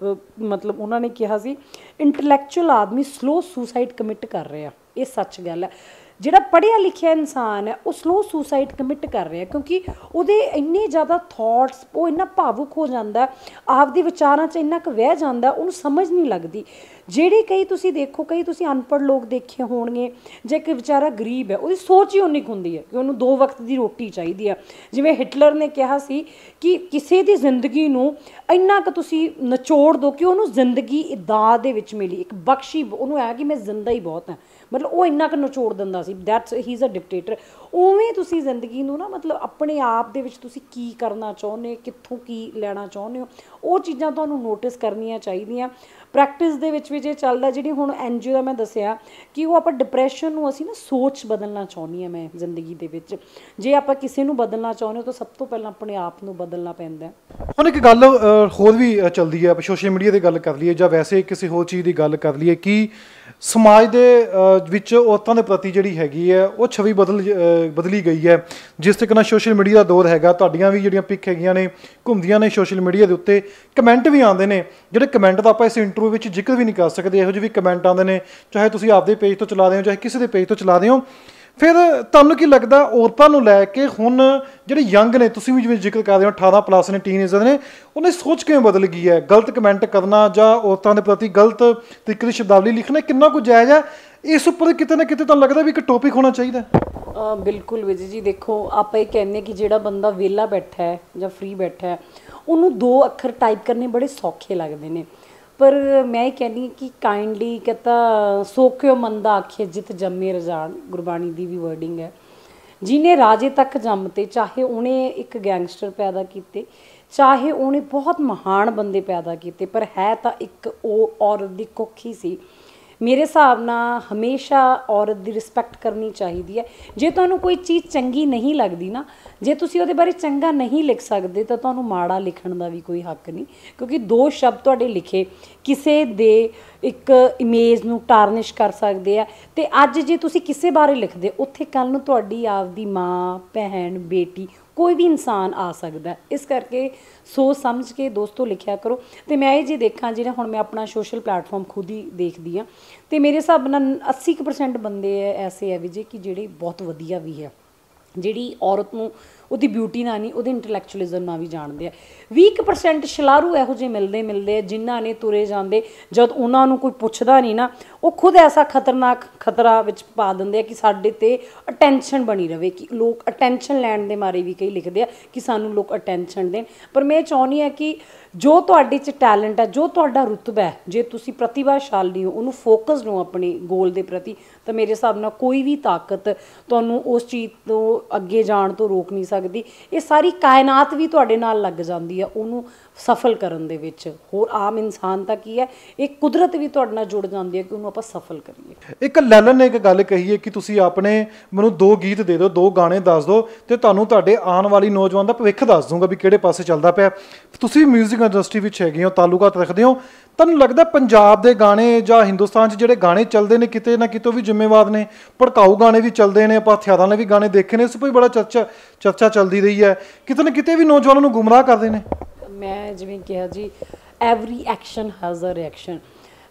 ਮਤਲਬ ਉਹਨਾਂ ਨੇ ਕਿਹਾ ਸੀ, ਇੰਟਲੈਕਚੁਅਲ ਆਦਮੀ ਸਲੋ ਸੁਸਾਈਡ ਕਮਿਟ ਕਰ ਰਿਹਾ। ਇਹ ਸੱਚ ਗੱਲ ਹੈ। ਜਿਹੜਾ ਪੜ੍ਹਿਆ ਲਿਖਿਆ ਇਨਸਾਨ ਹੈ ਉਹ ਸਲੋ ਸੁਸਾਈਡ ਕਮਿਟ ਕਰ ਰਿਹਾ, ਕਿਉਂਕਿ ਉਹਦੇ ਇੰਨੇ ਜ਼ਿਆਦਾ ਥੋਟਸ, ਉਹ ਇੰਨਾ ਭਾਵੁਕ ਹੋ ਜਾਂਦਾ, ਆਪਦੇ ਵਿਚਾਰਾਂ 'ਚ ਇੰਨਾ ਕੁ ਵਹਿ ਜਾਂਦਾ, ਉਹਨੂੰ ਸਮਝ ਨਹੀਂ ਲੱਗਦੀ। ਜਿਹੜੇ ਕਈ ਤੁਸੀਂ ਦੇਖੋ, ਕਈ ਤੁਸੀਂ ਅਨਪੜ੍ਹ ਲੋਕ ਦੇਖੇ ਹੋਣਗੇ, ਜੇ ਇੱਕ ਵਿਚਾਰਾ ਗਰੀਬ ਹੈ, ਉਹਦੀ ਸੋਚ ਹੀ ਉਨੀ ਕੁ ਹੁੰਦੀ ਹੈ ਕਿ ਉਹਨੂੰ 2 ਵਕਤ ਦੀ ਰੋਟੀ ਚਾਹੀਦੀ ਆ। ਜਿਵੇਂ ਹਿਟਲਰ ਨੇ ਕਿਹਾ ਸੀ ਕਿ ਕਿਸੇ ਦੀ ਜ਼ਿੰਦਗੀ ਨੂੰ ਇੰਨਾ ਕੁ ਤੁਸੀਂ ਨਿਚੋੜ ਦਿਓ ਕਿ ਉਹਨੂੰ ਜ਼ਿੰਦਗੀ ਦਾਅ ਦੇ ਵਿੱਚ ਮਿਲੀ, ਇੱਕ ਬਖਸ਼ੀ, ਉਹਨੂੰ ਹੈ ਕਿ ਮੈਂ ਜ਼ਿੰਦਾ ਹੀ ਬਹੁਤ ਹਾਂ, ਮਤਲਬ ਉਹ ਇੰਨਾ ਕੁ ਨਿਚੋੜ ਦਿੰਦਾ ਸੀ। That's he is a dictator. ਉਵੇਂ ਤੁਸੀਂ ਜ਼ਿੰਦਗੀ ਨੂੰ ਨਾ ਮਤਲਬ ਆਪਣੇ ਆਪ ਦੇ ਵਿੱਚ ਤੁਸੀਂ ਕੀ ਕਰਨਾ ਚਾਹੁੰਦੇ ਹੋ, ਕਿੱਥੋਂ ਕੀ ਲੈਣਾ ਚਾਹੁੰਦੇ ਹੋ, ਉਹ ਚੀਜ਼ਾਂ ਤੁਹਾਨੂੰ ਨੋਟਿਸ ਕਰਨੀਆਂ ਚਾਹੀਦੀਆਂ। ਪ੍ਰੈਕਟਿਸ ਦੇ ਵਿੱਚ ਵੀ ਜੇ ਚੱਲਦਾ, ਜਿਹੜੀ ਹੁਣ NGO ਦਾ ਮੈਂ ਦੱਸਿਆ ਕਿ ਉਹ ਆਪਾਂ ਡਿਪਰੈਸ਼ਨ ਨੂੰ ਅਸੀਂ ਨਾ ਸੋਚ ਬਦਲਣਾ ਚਾਹੁੰਦੀ ਹਾਂ ਮੈਂ ਜ਼ਿੰਦਗੀ ਦੇ ਵਿੱਚ। ਜੇ ਆਪਾਂ ਕਿਸੇ ਨੂੰ ਬਦਲਣਾ ਚਾਹੁੰਦੇ ਹੋ ਤਾਂ ਸਭ ਤੋਂ ਪਹਿਲਾਂ ਆਪਣੇ ਆਪ ਨੂੰ ਬਦਲਣਾ ਪੈਂਦਾ। ਹੁਣ ਇੱਕ ਗੱਲ ਹੋਰ ਵੀ ਚੱਲਦੀ ਹੈ, ਆਪਾਂ ਸੋਸ਼ਲ ਮੀਡੀਆ ਦੀ ਗੱਲ ਕਰ ਲਈਏ ਜਾਂ ਵੈਸੇ ਕਿਸੇ ਹੋਰ ਚੀਜ਼ ਦੀ ਗੱਲ ਕਰ ਲਈਏ ਕਿ ਸਮਾਜ ਦੇ ਵਿੱਚ ਔਰਤਾਂ ਦੇ ਪ੍ਰਤੀ ਜਿਹੜੀ ਹੈਗੀ ਹੈ ਉਹ ਛਵੀ ਬਦਲੀ ਗਈ ਹੈ। ਜਿਸ ਤਰੀਕੇ ਨਾਲ ਸੋਸ਼ਲ ਮੀਡੀਆ ਦਾ ਦੌਰ ਹੈਗਾ, ਤੁਹਾਡੀਆਂ ਵੀ ਜਿਹੜੀਆਂ ਪਿਕ ਹੈਗੀਆਂ ਨੇ ਘੁੰਮਦੀਆਂ ਨੇ ਸੋਸ਼ਲ ਮੀਡੀਆ ਦੇ ਉੱਤੇ, ਕਮੈਂਟ ਵੀ ਆਉਂਦੇ ਨੇ ਜਿਹੜੇ ਕਮੈਂਟ ਦਾ ਆਪਾਂ ਇਸ ਇੰਟਰਵਿਊ ਵਿੱਚ ਜ਼ਿਕਰ ਵੀ ਨਹੀਂ ਕਰ ਸਕਦੇ। ਇਹੋ ਜਿਹੇ ਵੀ ਕਮੈਂਟ ਆਉਂਦੇ ਨੇ, ਚਾਹੇ ਤੁਸੀਂ ਆਪਦੇ ਪੇਜ ਤੋਂ ਚਲਾ ਰਹੇ ਹੋ ਚਾਹੇ ਕਿਸੇ ਦੇ ਪੇਜ ਤੋਂ ਚਲਾ ਰਹੇ ਹੋ। ਫਿਰ ਤੁਹਾਨੂੰ ਕੀ ਲੱਗਦਾ ਔਰਤਾਂ ਨੂੰ ਲੈ ਕੇ ਹੁਣ ਜਿਹੜੇ ਯੰਗ ਨੇ, ਤੁਸੀਂ ਵੀ ਜਿਵੇਂ ਜ਼ਿਕਰ ਕਰ ਰਹੇ ਹੋ 18 ਪਲੱਸ ਨੇ, ਟੀਨਏਜਰ ਨੇ, ਉਹਨੇ ਸੋਚ ਕਿਵੇਂ ਬਦਲ ਗਈ ਹੈ? ਗਲਤ ਕਮੈਂਟ ਕਰਨਾ ਜਾਂ ਔਰਤਾਂ ਦੇ ਪ੍ਰਤੀ ਗਲਤ ਤਰੀਕੇ ਦੀ ਸ਼ਬਦਾਵਲੀ ਲਿਖਣਾ ਕਿੰਨਾ ਕੁ ਜਾਇਜ਼ ਹੈ? ਇਸ ਉੱਪਰ ਕਿਤੇ ਨਾ ਕਿਤੇ ਤੁਹਾਨੂੰ ਲੱਗਦਾ ਵੀ ਇੱਕ ਟੌਪਿਕ ਹੋਣਾ ਚਾਹੀਦਾ? ਬਿਲਕੁਲ ਵਿਜੇ ਜੀ, ਦੇਖੋ ਆਪਾਂ ਇਹ ਕਹਿੰਦੇ ਕਿ ਜਿਹੜਾ ਬੰਦਾ ਵਿਹਲਾ ਬੈਠਾ ਹੈ ਜਾਂ ਫ੍ਰੀ ਬੈਠਾ ਹੈ ਉਹਨੂੰ 2 ਅੱਖਰ ਟਾਈਪ ਕਰਨੇ ਬੜੇ ਸੌਖੇ ਲੱਗਦੇ ਨੇ। ਪਰ ਮੈਂ ਇਹ ਕਹਿੰਦੀ ਕਿ ਕਾਈਂਡਲੀ ਕਹਤਾ ਸੋਖਿਓ ਮੰਦਾ ਆਖੇ ਜਿਤ ਜੰਮੇ ਰਜਾਨ, ਗੁਰਬਾਣੀ ਦੀ ਵੀ ਵਰਡਿੰਗ ਹੈ। ਜਿਹਨੇ ਰਾਜੇ ਤੱਕ ਜੰਮਤੇ, ਚਾਹੇ ਉਹਨੇ ਇੱਕ ਗੈਂਗਸਟਰ ਪੈਦਾ ਕੀਤੇ, ਚਾਹੇ ਉਹਨੇ ਬਹੁਤ ਮਹਾਨ ਬੰਦੇ ਪੈਦਾ ਕੀਤੇ, ਪਰ ਹੈ ਤਾਂ ਇੱਕ ਉਹ ਔਰਤ ਦੀ ਕੁੱਖ ਹੀ ਸੀ। ਮੇਰੇ ਹਿਸਾਬ ਨਾਲ ਹਮੇਸ਼ਾ ਔਰਤ ਦੀ ਰਿਸਪੈਕਟ ਕਰਨੀ ਚਾਹੀਦੀ ਹੈ। ਜੇ ਤੁਹਾਨੂੰ ਕੋਈ ਚੀਜ਼ ਚੰਗੀ ਨਹੀਂ ਲੱਗਦੀ ਨਾ, ਜੇ ਤੁਸੀਂ ਉਹਦੇ ਬਾਰੇ ਚੰਗਾ ਨਹੀਂ ਲਿਖ ਸਕਦੇ ਤਾਂ ਤੁਹਾਨੂੰ ਮਾੜਾ ਲਿਖਣ ਦਾ ਵੀ ਕੋਈ ਹੱਕ ਨਹੀਂ, ਕਿਉਂਕਿ 2 ਸ਼ਬਦ ਤੁਹਾਡੇ ਲਿਖੇ ਕਿਸੇ ਦੇ ਇੱਕ ਇਮੇਜ ਨੂੰ ਟਾਰਨਿਸ਼ ਕਰ ਸਕਦੇ ਆ। ਤੇ ਅੱਜ ਜੇ ਤੁਸੀਂ ਕਿਸੇ ਬਾਰੇ ਲਿਖਦੇ, ਉੱਥੇ ਕੱਲ੍ਹ ਨੂੰ ਤੁਹਾਡੀ ਆਪਦੀ ਮਾਂ, ਭੈਣ, ਬੇਟੀ, ਕੋਈ ਵੀ ਇਨਸਾਨ ਆ ਸਕਦਾ। ਇਸ ਕਰਕੇ ਸੋਚ ਸਮਝ ਕੇ ਦੋਸਤੋ ਲਿਖਿਆ ਕਰੋ। ਤੇ ਮੈਂ ਇਹ ਜੇ ਦੇਖਾਂ, ਜਿਹੜਾ ਹੁਣ ਮੈਂ ਆਪਣਾ ਸੋਸ਼ਲ ਪਲੇਟਫਾਰਮ ਖੁਦ ਹੀ ਦੇਖਦੀ ਹਾਂ, ਤੇ ਮੇਰੇ ਹਿਸਾਬ ਨਾਲ 80% ਬੰਦੇ ਐਸੇ ਹੈ ਵੀ ਜੇ ਕਿ ਜਿਹੜੇ ਬਹੁਤ ਵਧੀਆ ਵੀ ਹੈ, ਜਿਹੜੀ ਔਰਤ ਨੂੰ ਉਹਦੀ ਬਿਊਟੀ ਨਾਲ ਨਹੀਂ, ਉਹਦੇ ਇੰਟੈਲੈਕਚੁਅਲਿਜ਼ਮ ਨਾਲ ਵੀ ਜਾਣਦੇ ਆ। 20% ਸ਼ਲਾਰੂ ਇਹੋ ਜਿਹੇ ਮਿਲਦੇ ਜਿਨ੍ਹਾਂ ਨੇ ਤੁਰੇ ਜਾਂਦੇ, ਜਦ ਉਹਨਾਂ ਨੂੰ ਕੋਈ ਪੁੱਛਦਾ ਨਹੀਂ ਨਾ, ਉਹ ਖੁਦ ਐਸਾ ਖਤਰਨਾਕ ਖਤਰਾ ਵਿੱਚ ਪਾ ਦਿੰਦੇ ਆ ਕਿ ਸਾਡੇ 'ਤੇ ਅਟੈਂਸ਼ਨ ਬਣੀ ਰਵੇ, ਕਿ ਲੋਕ ਅਟੈਂਸ਼ਨ ਲੈਣ ਦੇ ਮਾਰੇ ਵੀ ਕਈ ਲਿਖਦੇ ਆ ਕਿ ਸਾਨੂੰ ਲੋਕ ਅਟੈਂਸ਼ਨ ਦੇਣ। ਪਰ ਮੈਂ ਚਾਹੁੰਦੀ ਹਾਂ ਕਿ ਜੋ ਤੁਹਾਡੇ 'ਚ ਟੈਲੈਂਟ ਹੈ, ਜੋ ਤੁਹਾਡਾ ਰੁਤਬਾ ਹੈ, ਜੇ ਤੁਸੀਂ ਪ੍ਰਤਿਭਾਸ਼ਾਲੀ ਹੋ, ਉਹਨੂੰ ਫੋਕਸਡ ਹੋ ਆਪਣੇ ਗੋਲ ਦੇ ਪ੍ਰਤੀ, ਤਾਂ ਮੇਰੇ ਹਿਸਾਬ ਨਾਲ ਕੋਈ ਵੀ ਤਾਕਤ ਤੁਹਾਨੂੰ ਉਸ ਚੀਜ਼ ਤੋਂ ਅੱਗੇ ਜਾਣ ਤੋਂ ਰੋਕ ਨਹੀਂ ਸਕਦੀ। ਇਹ ਸਾਰੀ ਕਾਇਨਾਤ ਵੀ ਤੁਹਾਡੇ ਨਾਲ ਲੱਗ ਜਾਂਦੀ ਹੈ ਉਹਨੂੰ ਸਫਲ ਕਰਨ ਦੇ ਵਿੱਚ। ਹੋਰ ਆਮ ਇਨਸਾਨ ਤਾਂ ਕੀ ਹੈ, ਇਹ ਕੁਦਰਤ ਵੀ ਤੁਹਾਡੇ ਨਾਲ ਜੁੜ ਜਾਂਦੀ ਹੈ ਕਿ ਉਹਨੂੰ ਆਪਾਂ ਸਫਲ ਕਰੀਏ। ਇੱਕ ਲੈਲਨ ਨੇ ਇੱਕ ਗੱਲ ਕਹੀ ਹੈ ਕਿ ਤੁਸੀਂ ਆਪਣੇ ਮੈਨੂੰ 2 ਗੀਤ ਦੇ ਦਿਓ, 2 ਗਾਣੇ ਦੱਸ ਦਿਓ ਤੇ ਤੁਹਾਨੂੰ ਤੁਹਾਡੇ ਆਉਣ ਵਾਲੀ ਨੌਜਵਾਨ ਦਾ ਭਵਿੱਖ ਦੱਸ ਦੂੰਗਾ ਵੀ ਕਿਹੜੇ ਪਾਸੇ ਚੱਲਦਾ ਪਿਆ। ਤੁਸੀਂ ਵੀ ਮਿਊਜ਼ਿਕ ਇੰਡਸਟਰੀ ਵਿੱਚ ਹੈਗੇ ਹੋ, ਤਾਲੁਕਾਤ ਰੱਖਦੇ ਹੋ, ਤੁਹਾਨੂੰ ਲੱਗਦਾ ਪੰਜਾਬ ਦੇ ਗਾਣੇ ਜਾਂ ਹਿੰਦੁਸਤਾਨ 'ਚ ਜਿਹੜੇ ਗਾਣੇ ਚੱਲਦੇ ਨੇ ਕਿਤੇ ਨਾ ਕਿਤੇ ਵੀ ਜ਼ਿੰਮੇਵਾਰ ਨੇ? ਭੜਕਾਊ ਗਾਣੇ ਵੀ ਚੱਲਦੇ ਨੇ, ਆਪਾਂ ਹਥਿਆਰਾਂ ਵਾਲੇ ਵੀ ਗਾਣੇ ਦੇਖੇ ਨੇ, ਇਸ ਉੱਪਰ ਵੀ ਬੜਾ ਚਰਚਾ ਚੱਲਦੀ ਰਹੀ ਹੈ, ਕਿਤੇ ਨਾ ਕਿਤੇ ਵੀ ਨੌਜਵਾਨਾਂ ਨੂੰ ਗੁੰਮਰਾਹ ਕਰਦੇ ਨੇ। ਮੈਂ ਜਿਵੇਂ ਕਿਹਾ ਜੀ, every action has a reaction.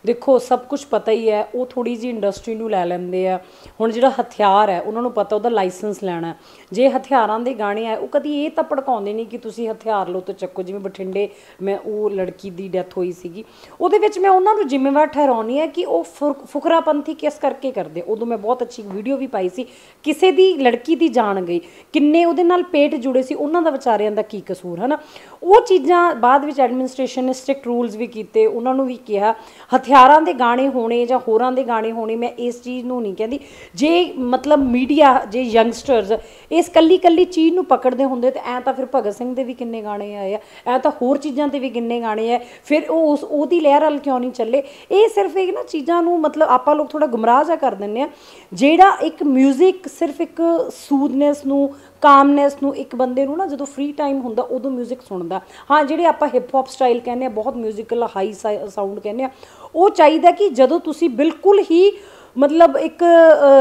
ਦੇਖੋ ਸਭ ਕੁਝ ਪਤਾ ਹੀ ਹੈ, ਉਹ ਥੋੜ੍ਹੀ ਜਿਹੀ ਇੰਡਸਟਰੀ ਨੂੰ ਲੈ ਲੈਂਦੇ ਆ। ਹੁਣ ਜਿਹੜਾ ਹਥਿਆਰ ਹੈ ਉਹਨਾਂ ਨੂੰ ਪਤਾ ਉਹਦਾ ਲਾਇਸੈਂਸ ਲੈਣਾ। ਜੇ ਹਥਿਆਰਾਂ ਦੇ ਗਾਣੇ ਆ, ਉਹ ਕਦੀ ਇਹ ਤਾਂ ਭੜਕਾਉਂਦੇ ਨਹੀਂ ਕਿ ਤੁਸੀਂ ਹਥਿਆਰ ਲਓ ਤਾਂ ਚੱਕੋ। ਜਿਵੇਂ ਬਠਿੰਡੇ ਮੈਂ ਉਹ ਲੜਕੀ ਦੀ ਡੈਥ ਹੋਈ ਸੀਗੀ, ਉਹਦੇ ਵਿੱਚ ਮੈਂ ਉਹਨਾਂ ਨੂੰ ਜ਼ਿੰਮੇਵਾਰ ਠਹਿਰਾਉਂਦੀ ਹਾਂ ਕਿ ਉਹ ਫੁਕਰਾਪੰਥੀ ਕਿਸ ਕਰਕੇ ਕਰਦੇ। ਉਦੋਂ ਮੈਂ ਬਹੁਤ ਅੱਛੀ ਵੀਡੀਓ ਵੀ ਪਾਈ ਸੀ, ਕਿਸੇ ਦੀ ਲੜਕੀ ਦੀ ਜਾਨ ਗਈ, ਕਿੰਨੇ ਉਹਦੇ ਨਾਲ ਪੇਟ ਜੁੜੇ ਸੀ, ਉਹਨਾਂ ਦਾ ਵਿਚਾਰਿਆਂ ਦਾ ਕੀ ਕਸੂਰ ਹੈ ਨਾ। ਉਹ ਚੀਜ਼ਾਂ ਬਾਅਦ ਵਿੱਚ ਐਡਮਿਨਿਸਟ੍ਰੇਸ਼ਨ ਨੇ ਸਟ੍ਰਿਕਟ ਰੂਲਸ ਵੀ ਕੀਤੇ, ਉਹਨਾਂ ਨੂੰ ਵੀ ਕਿਹਾ ਹਥਿਆਰਾਂ ਦੇ ਗਾਣੇ ਹੋਣੇ ਜਾਂ ਹੋਰਾਂ ਦੇ ਗਾਣੇ ਹੋਣੇ, ਮੈਂ ਇਸ ਚੀਜ਼ ਨੂੰ ਨਹੀਂ ਕਹਿੰਦੀ। ਜੇ ਮਤਲਬ ਮੀਡੀਆ, ਜੇ ਯੰਗਸਟਰਸ ਇਸ ਕੱਲੀ ਚੀਜ਼ ਨੂੰ ਪਕੜਦੇ ਹੁੰਦੇ ਤਾਂ ਐਂ ਤਾਂ ਫਿਰ ਭਗਤ ਸਿੰਘ ਦੇ ਵੀ ਕਿੰਨੇ ਗਾਣੇ ਆਏ ਆ, ਐਂ ਤਾਂ ਹੋਰ ਚੀਜ਼ਾਂ 'ਤੇ ਵੀ ਕਿੰਨੇ ਗਾਣੇ ਆ, ਫਿਰ ਉਹ ਉਹਦੀ ਲਹਿਰ ਵੱਲ ਕਿਉਂ ਨਹੀਂ ਚੱਲੇ? ਇਹ ਸਿਰਫ ਇਹ ਨਾ ਚੀਜ਼ਾਂ ਨੂੰ ਮਤਲਬ ਆਪਾਂ ਲੋਕ ਥੋੜ੍ਹਾ ਗੁੰਮਰਾਹ ਜਿਹਾ ਕਰ ਦਿੰਦੇ ਆ। ਜਿਹੜਾ ਇੱਕ ਮਿਊਜ਼ਿਕ ਸਿਰਫ ਇੱਕ ਸੂਦਨੈਸ ਨੂੰ, ਕਾਮਨੈਸ ਨੂੰ, ਇੱਕ ਬੰਦੇ ਨੂੰ ਨਾ ਜਦੋਂ ਫ੍ਰੀ ਟਾਈਮ ਹੁੰਦਾ ਉਦੋਂ ਮਿਊਜ਼ਿਕ ਸੁਣਦਾ। ਹਾਂ, ਜਿਹੜੇ ਆਪਾਂ ਹਿਪ ਹੌਪ ਸਟਾਈਲ ਕਹਿੰਦੇ ਆ, ਬਹੁਤ ਮਿਊਜ਼ੀਕਲ ਹਾਈ ਸਾਊਂਡ ਕਹਿੰਦੇ ਆ, ਉਹ ਚਾਹੀਦਾ ਕਿ ਜਦੋਂ ਤੁਸੀਂ ਬਿਲਕੁਲ ਹੀ ਮਤਲਬ ਇੱਕ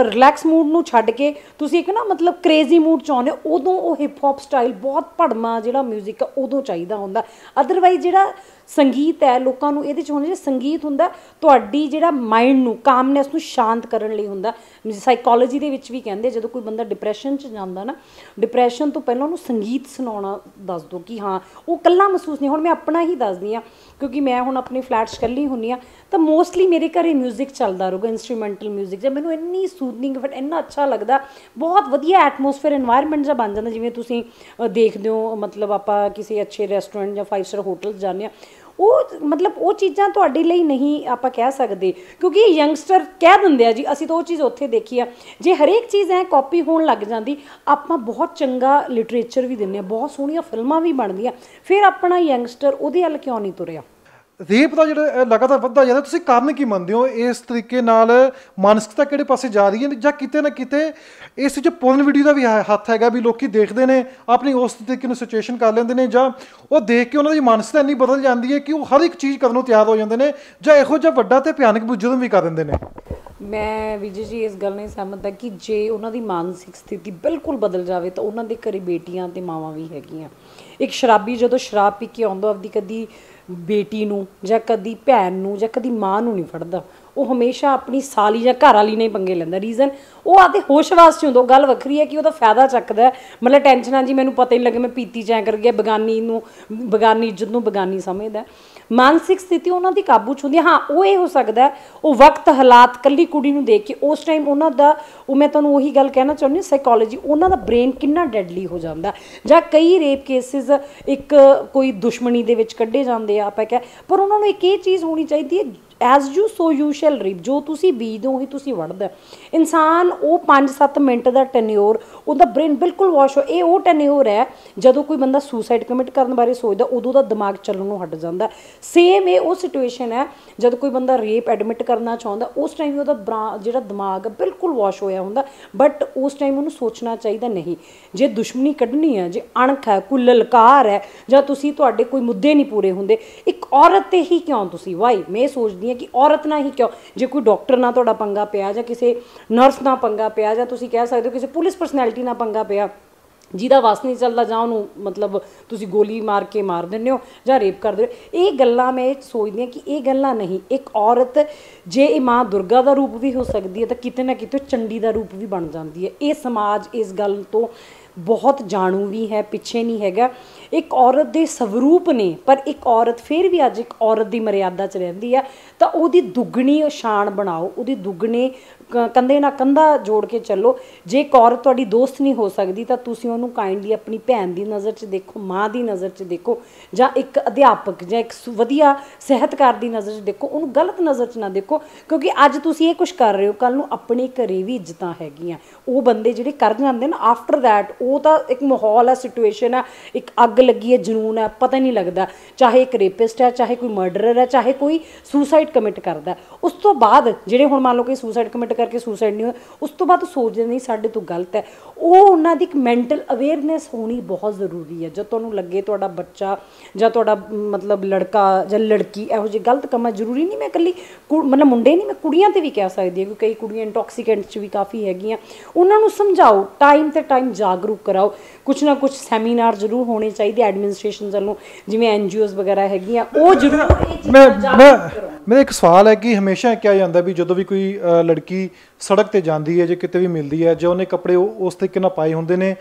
ਰਿਲੈਕਸ ਮੂਡ ਨੂੰ ਛੱਡ ਕੇ ਤੁਸੀਂ ਇੱਕ ਨਾ ਮਤਲਬ ਕ੍ਰੇਜ਼ੀ ਮੂਡ 'ਚ ਆਉਂਦੇ, ਉਦੋਂ ਉਹ ਹਿਪ ਹੌਪ ਸਟਾਈਲ ਬਹੁਤ ਭੜਮਾ ਜਿਹੜਾ ਮਿਊਜ਼ਿਕ ਆ ਉਦੋਂ ਚਾਹੀਦਾ ਹੁੰਦਾ। ਅਦਰਵਾਈਜ਼ ਜਿਹੜਾ ਸੰਗੀਤ ਹੈ ਲੋਕਾਂ ਨੂੰ ਇਹਦੇ 'ਚ ਹੁੰਦਾ, ਜਿਹੜਾ ਸੰਗੀਤ ਹੁੰਦਾ ਤੁਹਾਡੀ ਜਿਹੜਾ ਮਾਈਂਡ ਨੂੰ, ਕਾਮਨੈਸ ਨੂੰ ਸ਼ਾਂਤ ਕਰਨ ਲਈ ਹੁੰਦਾ। ਸਾਈਕੋਲੋਜੀ ਦੇ ਵਿੱਚ ਵੀ ਕਹਿੰਦੇ ਜਦੋਂ ਕੋਈ ਬੰਦਾ ਡਿਪਰੈਸ਼ਨ 'ਚ ਜਾਂਦਾ ਨਾ, ਡਿਪਰੈਸ਼ਨ ਤੋਂ ਪਹਿਲਾਂ ਉਹਨੂੰ ਸੰਗੀਤ ਸੁਣਾਉਣਾ ਦੱਸ ਦਿਓ ਕਿ ਹਾਂ ਉਹ ਇਕੱਲਾ ਮਹਿਸੂਸ ਨਹੀਂ। ਹੁਣ ਮੈਂ ਆਪਣਾ ਹੀ ਦੱਸਦੀ ਹਾਂ, ਕਿਉਂਕਿ ਮੈਂ ਹੁਣ ਆਪਣੇ ਫਲੈਟ 'ਚ ਇਕੱਲੀ ਹੁੰਦੀ ਹਾਂ, ਤਾਂ ਮੋਸਟਲੀ ਮੇਰੇ ਘਰੇ ਮਿਊਜ਼ਿਕ ਚੱਲਦਾ ਰਹੂਗਾ, ਇੰਸਟਰੂਮੈਂਟਲ ਮਿਊਜ਼ਿਕ, ਜਾਂ ਮੈਨੂੰ ਇੰਨੀ ਸੂਦਨਿੰਗ ਫਿਰ ਇੰਨਾ ਅੱਛਾ ਲੱਗਦਾ, ਬਹੁਤ ਵਧੀਆ ਐਟਮੋਸਫੇਅਰ ਇਨਵਾਇਰਮੈਂਟ ਜਿਹਾ ਬਣ ਜਾਂਦਾ। ਜਿਵੇਂ ਤੁਸੀਂ ਦੇਖਦੇ ਹੋ ਮਤਲਬ ਆਪਾਂ ਕਿਸੇ ਅੱਛੇ ਰੈਸਟੋਰੈਂਟ ਜਾਂ 5 ਸਟਾਰ ਹੋਟਲ ਜਾਂਦੇ ਹਾਂ, ਉਹ ਮਤਲਬ ਉਹ ਚੀਜ਼ਾਂ ਤੁਹਾਡੇ ਲਈ ਨਹੀਂ ਆਪਾਂ ਕਹਿ ਸਕਦੇ, ਕਿਉਂਕਿ ਯੰਗਸਟਰ ਕਹਿ ਦਿੰਦੇ ਆ ਜੀ ਅਸੀਂ ਤਾਂ ਉਹ ਚੀਜ਼ ਉੱਥੇ ਦੇਖੀ ਆ। ਜੇ ਹਰੇਕ ਚੀਜ਼ ਐ ਕਾਪੀ ਹੋਣ ਲੱਗ ਜਾਂਦੀ, ਆਪਾਂ ਬਹੁਤ ਚੰਗਾ ਲਿਟਰੇਚਰ ਵੀ ਦਿੰਦੇ ਹਾਂ, ਬਹੁਤ ਸੋਹਣੀਆਂ ਫਿਲਮਾਂ ਵੀ ਬਣਦੀਆਂ, ਫਿਰ ਆਪਣਾ ਯੰਗਸਟਰ ਉਹਦੇ ਵੱਲ ਕਿਉਂ ਨਹੀਂ ਤੁਰਿਆ? ਰੇਪ ਦਾ ਜਿਹੜਾ ਲਗਾਤਾਰ ਵੱਧਦਾ ਜਾਂਦਾ, ਤੁਸੀਂ ਕਾਰਨ ਕੀ ਮੰਨਦੇ ਹੋ? ਇਸ ਤਰੀਕੇ ਨਾਲ ਮਾਨਸਿਕਤਾ ਕਿਹੜੇ ਪਾਸੇ ਜਾ ਰਹੀ ਹੈ, ਜਾਂ ਕਿਤੇ ਨਾ ਕਿਤੇ ਇਸ ਵਿੱਚ ਪੋਰਨ ਵੀਡੀਓ ਦਾ ਵੀ ਹੱਥ ਹੈਗਾ ਵੀ ਲੋਕੀ ਦੇਖਦੇ ਨੇ ਆਪਣੀ ਉਸ ਤਰੀਕੇ ਨੂੰ ਸਿਚੁਏਸ਼ਨ ਕਰ ਲੈਂਦੇ ਨੇ, ਜਾਂ ਉਹ ਦੇਖ ਕੇ ਉਹਨਾਂ ਦੀ ਮਾਨਸਿਕਤਾ ਇੰਨੀ ਬਦਲ ਜਾਂਦੀ ਹੈ ਕਿ ਉਹ ਹਰ ਇੱਕ ਚੀਜ਼ ਕਰਨ ਨੂੰ ਤਿਆਰ ਹੋ ਜਾਂਦੇ ਨੇ, ਜਾਂ ਇਹੋ ਜਿਹਾ ਵੱਡਾ ਤੇ ਭਿਆਨਕ ਜੁਰਮ ਵੀ ਕਰ ਦਿੰਦੇ ਨੇ? ਮੈਂ ਵਿਜੇ ਜੀ ਇਸ ਗੱਲ ਨਾਲ ਸਹਿਮਤ ਹਾਂ ਕਿ ਜੇ ਉਹਨਾਂ ਦੀ ਮਾਨਸਿਕ ਸਥਿਤੀ ਬਿਲਕੁਲ ਬਦਲ ਜਾਵੇ ਤਾਂ ਉਹਨਾਂ ਦੇ ਘਰੇ ਬੇਟੀਆਂ ਤੇ ਮਾਵਾਂ ਵੀ ਹੈਗੀਆਂ। ਇੱਕ ਸ਼ਰਾਬੀ ਜਦੋਂ ਸ਼ਰਾਬ ਪੀ ਕੇ ਆਉਂਦਾ ਆਪਦੀ ਕਦੀ ਬੇਟੀ ਨੂੰ ਜਾਂ ਕਦੀ ਭੈਣ ਨੂੰ ਜਾਂ ਕਦੀ ਮਾਂ ਨੂੰ ਨਹੀਂ ਫੜਦਾ, ਉਹ ਹਮੇਸ਼ਾ ਆਪਣੀ ਸਾਲੀ ਜਾਂ ਘਰ ਵਾਲੀ ਨੇ ਪੰਗੇ ਲੈਂਦਾ। ਰੀਜ਼ਨ ਉਹ ਆਪਦੇ ਹੋਸ਼ਵਾਸ 'ਚ ਹੁੰਦਾ। ਗੱਲ ਵੱਖਰੀ ਹੈ ਕਿ ਉਹਦਾ ਫਾਇਦਾ ਚੱਕਦਾ, ਮਤਲਬ ਟੈਨਸ਼ਨਾਂ ਜੀ ਮੈਨੂੰ ਪਤਾ ਹੀ ਨਹੀਂ ਲੱਗੇ ਮੈਂ ਪੀਤੀ 'ਚ ਐਂ ਕਰ ਗਿਆ, ਬਗਾਨੀ ਇੱਜ਼ਤ ਨੂੰ ਬਗਾਨੀ ਸਮਝਦਾ। ਮਾਨਸਿਕ ਸਥਿਤੀ ਉਹਨਾਂ ਦੀ ਕਾਬੂ 'ਚ ਹੁੰਦੀ ਹੈ। ਹਾਂ, ਉਹ ਇਹ ਹੋ ਸਕਦਾ ਉਹ ਵਕਤ ਹਾਲਾਤ ਕੱਲੀ ਕੁੜੀ ਨੂੰ ਦੇਖ ਕੇ ਉਸ ਟਾਈਮ ਉਹਨਾਂ ਦਾ, ਉਹ ਮੈਂ ਤੁਹਾਨੂੰ ਉਹੀ ਗੱਲ ਕਹਿਣਾ ਚਾਹੁੰਦੀ, ਸਾਈਕੋਲੋਜੀ ਉਹਨਾਂ ਦਾ ਬ੍ਰੇਨ ਕਿੰਨਾ ਡੈਡਲੀ ਹੋ ਜਾਂਦਾ। ਜਾਂ ਕਈ ਰੇਪ ਕੇਸਿਸ ਇੱਕ ਕੋਈ ਦੁਸ਼ਮਣੀ ਦੇ ਵਿੱਚ ਕੱਢੇ ਜਾਂਦੇ ਆ ਆਪਾਂ ਕਹਿ, ਪਰ ਉਹਨਾਂ ਨੂੰ ਇੱਕ ਇਹ ਚੀਜ਼ ਹੋਣੀ ਚਾਹੀਦੀ ਹੈ, as you so you shell reap. ਜੋ ਤੁਸੀਂ ਬੀਜਦੇ ਹੋ ਉਹੀ ਤੁਸੀਂ ਵੜਦਾ। ਇਨਸਾਨ ਉਹ 5-7 ਮਿੰਟ ਦਾ ਟੈਨਿਓਰ, ਉਹਦਾ ਬ੍ਰੇਨ ਬਿਲਕੁਲ ਵਾਸ਼ ਹੋ। ਇਹ ਉਹ ਟੈਨਿਓਰ ਹੈ ਜਦੋਂ ਕੋਈ ਬੰਦਾ ਸੁਸਾਈਡ ਕਮਿਟ ਕਰਨ ਬਾਰੇ ਸੋਚਦਾ ਉਦੋਂ ਦਾ ਦਿਮਾਗ ਚੱਲਣ ਨੂੰ ਹਟ ਜਾਂਦਾ। ਸੇਮ ਇਹ ਉਹ ਸਿਚੁਏਸ਼ਨ ਹੈ ਜਦੋਂ ਕੋਈ ਬੰਦਾ ਰੇਪ ਐਡਮਿਟ ਕਰਨਾ ਚਾਹੁੰਦਾ, ਉਸ ਟਾਈਮ ਵੀ ਉਹਦਾ ਜਿਹੜਾ ਦਿਮਾਗ ਬਿਲਕੁਲ ਵਾਸ਼ ਹੋਇਆ ਹੁੰਦਾ, ਬਟ ਉਸ ਟਾਈਮ ਉਹਨੂੰ ਸੋਚਣਾ ਚਾਹੀਦਾ ਨਹੀਂ ਜੇ ਦੁਸ਼ਮਣੀ ਕੱਢਣੀ ਹੈ, ਜੇ ਅਣਖ ਹੈ, ਕੋਈ ਲਲਕਾਰ ਹੈ, ਜਾਂ ਤੁਹਾਡੇ ਕੋਈ ਮੁੱਦੇ ਨਹੀਂ ਪੂਰੇ ਹੁੰਦੇ, ਇੱਕ ਔਰਤ 'ਤੇ ਹੀ ਕਿਉਂ ਤੁਸੀਂ ਵਾਈ, ਮੈਂ ਸੋਚਦੀ ਹਾਂ ਕਿ ਔਰਤ ਨਾਲ ਹੀ ਕਿਉਂ, ਜੇ ਕੋਈ ਡਾਕਟਰ ਨਾਲ ਤੁਹਾਡਾ ਪੰਗਾ ਪਿਆ ਜਾਂ ਕਿਸੇ ਨਰਸ ਨਾਲ ਪੰਗਾ ਪਿਆ, ਜਾਂ ਤੁਸੀਂ ਕਹਿ ਸਕਦੇ ਹੋ ਕਿਸੇ ਪੁਲਿਸ ਪਰਸਨੈਲਿਟੀ ਨਾਲ ਪੰਗਾ ਪਿਆ ਜਿਹਦਾ ਵਸ ਨਹੀਂ ਚੱਲਦਾ, ਜਾਂ ਉਹਨੂੰ ਮਤਲਬ ਤੁਸੀਂ ਗੋਲੀ ਮਾਰ ਕੇ ਮਾਰ ਦਿੰਦੇ ਹੋ ਜਾਂ ਰੇਪ ਕਰਦੇ ਹੋ, ਇਹ ਗੱਲਾਂ ਮੈਂ ਸੋਚਦੀ ਹਾਂ ਕਿ ਇਹ ਗੱਲਾਂ ਨਹੀਂ। ਇੱਕ ਔਰਤ ਜੇ ਇਹ ਮਾਂ ਦੁਰਗਾ ਦਾ ਰੂਪ ਵੀ ਹੋ ਸਕਦੀ ਹੈ ਤਾਂ ਕਿਤੇ ਨਾ ਕਿਤੇ ਚੰਡੀ ਦਾ ਰੂਪ ਵੀ ਬਣ ਜਾਂਦੀ ਹੈ। ਇਹ ਸਮਾਜ ਇਸ ਗੱਲ ਤੋਂ ਬਹੁਤ ਜਾਣੂ ਵੀ ਹੈ, ਪਿੱਛੇ ਨਹੀਂ ਹੈਗਾ। ਇੱਕ ਔਰਤ ਦੇ ਸਵਰੂਪ ਨੇ, ਪਰ ਇੱਕ ਔਰਤ ਫਿਰ ਵੀ ਅੱਜ ਇੱਕ ਔਰਤ ਦੀ ਮਰਿਆਦਾ 'ਚ ਰਹਿੰਦੀ ਹੈ ਤਾਂ ਉਹਦੀ ਦੁੱਗਣੀ ਸ਼ਾਨ ਬਣਾਓ, ਉਹਦੀ ਦੁੱਗਣੀ ਕੰਧੇ ਨਾਲ ਕੰਧਾ ਜੋੜ ਕੇ ਚੱਲੋ। ਜੇ ਇੱਕ ਔਰਤ ਤੁਹਾਡੀ ਦੋਸਤ ਨਹੀਂ ਹੋ ਸਕਦੀ ਤਾਂ ਤੁਸੀਂ ਉਹਨੂੰ ਕਾਈਂਡਲੀ ਆਪਣੀ ਭੈਣ ਦੀ ਨਜ਼ਰ 'ਚ ਦੇਖੋ, ਮਾਂ ਦੀ ਨਜ਼ਰ 'ਚ ਦੇਖੋ, ਜਾਂ ਇੱਕ ਅਧਿਆਪਕ ਜਾਂ ਇੱਕ ਵਧੀਆ ਸਿਹਤਕਾਰ ਦੀ ਨਜ਼ਰ 'ਚ ਦੇਖੋ, ਉਹਨੂੰ ਗਲਤ ਨਜ਼ਰ 'ਚ ਨਾ ਦੇਖੋ। ਕਿਉਂਕਿ ਅੱਜ ਤੁਸੀਂ ਇਹ ਕੁਛ ਕਰ ਰਹੇ ਹੋ, ਕੱਲ੍ਹ ਨੂੰ ਆਪਣੇ ਘਰੇ ਵੀ ਇੱਜ਼ਤਾਂ ਹੈਗੀਆਂ। ਉਹ ਬੰਦੇ ਜਿਹੜੇ ਕਰ ਜਾਂਦੇ ਨਾ ਆਫਟਰ ਦੈਟ, ਉਹ ਤਾਂ ਇੱਕ ਮਾਹੌਲ ਹੈ, ਸਿਚੁਏਸ਼ਨ ਹੈ, ਇੱਕ ਅੱਗ ਲੱਗੀ ਹੈ, ਜਨੂਨ ਹੈ, ਪਤਾ ਨਹੀਂ ਲੱਗਦਾ। ਚਾਹੇ ਇੱਕ ਰੇਪਿਸਟ ਹੈ, ਚਾਹੇ ਕੋਈ ਮਰਡਰਰ ਹੈ, ਚਾਹੇ ਕੋਈ ਸੁਸਾਈਡ ਕਮਿਟ ਕਰਦਾ, ਉਸ ਤੋਂ ਬਾਅਦ ਜਿਹੜੇ ਹੁਣ ਮੰਨ ਲਓ ਕਿ ਸੁਸਾਈਡ ਕਮਿਟ ਕਰਕੇ ਸੁਸਾਈਡ ਨਹੀਂ ਹੋਇਆ, ਉਸ ਤੋਂ ਬਾਅਦ ਸੋਚਦੇ ਨਹੀਂ ਸਾਡੇ ਤੋਂ ਗਲਤ ਹੈ। ਉਹ ਉਹਨਾਂ ਦੀ ਇੱਕ ਮੈਂਟਲ ਅਵੇਅਰਨੈਸ ਹੋਣੀ ਬਹੁਤ ਜ਼ਰੂਰੀ ਹੈ। ਜਦ ਤੁਹਾਨੂੰ ਲੱਗੇ ਤੁਹਾਡਾ ਬੱਚਾ ਜਾਂ ਤੁਹਾਡਾ ਮਤਲਬ ਲੜਕਾ ਜਾਂ ਲੜਕੀ ਇਹੋ ਜਿਹੇ ਗਲਤ ਕੰਮਾਂ, ਜ਼ਰੂਰੀ ਨਹੀਂ ਮੈਂ ਇਕੱਲੀ ਮਤਲਬ ਮੁੰਡੇ ਨਹੀਂ, ਮੈਂ ਕੁੜੀਆਂ 'ਤੇ ਵੀ ਕਹਿ ਸਕਦੀ ਹਾਂ, ਕਿਉਂਕਿ ਕਈ ਕੁੜੀਆਂ ਇੰਟੌਕਸੀਕੈਂਟ 'ਚ ਵੀ ਕਾਫੀ ਹੈਗੀਆਂ। ਉਹਨਾਂ ਨੂੰ ਸਮਝਾਓ, ਟਾਈਮ 'ਤੇ ਟਾਈਮ ਜਾਗਰੂਕ ਕਰਾਓ। ਕੁਛ ਨਾ ਕੁਛ ਸੈਮੀਨਾਰ ਜ਼ਰੂਰ ਹੋਣੇ ਚਾਹੀਦੇ ਐਡਮਿਨਿਸਟ੍ਰੇਸ਼ਨ ਵੱਲੋਂ, ਜਿਵੇਂ NGOs ਵਗੈਰਾ ਹੈਗੀਆਂ, ਉਹ ਜ਼ਰੂਰ। ਮੇਰਾ ਇੱਕ ਸਵਾਲ ਹੈ ਕਿ ਹਮੇਸ਼ਾ ਕਿਹਾ ਜਾਂਦਾ ਵੀ ਜਦੋਂ ਵੀ ਕੋਈ ਲੜਕੀ ਸੜਕ 'ਤੇ ਜਾਂਦੀ ਹੈ, ਜੇ ਕਿਤੇ ਵੀ ਮਿਲਦੀ ਹੈ, ਜੇ ਉਹਨੇ ਕੱਪੜੇ ਉਸ ਤਰੀਕੇ ਨਾਲ ਪਾਏ ਹੁੰਦੇ ਨੇ,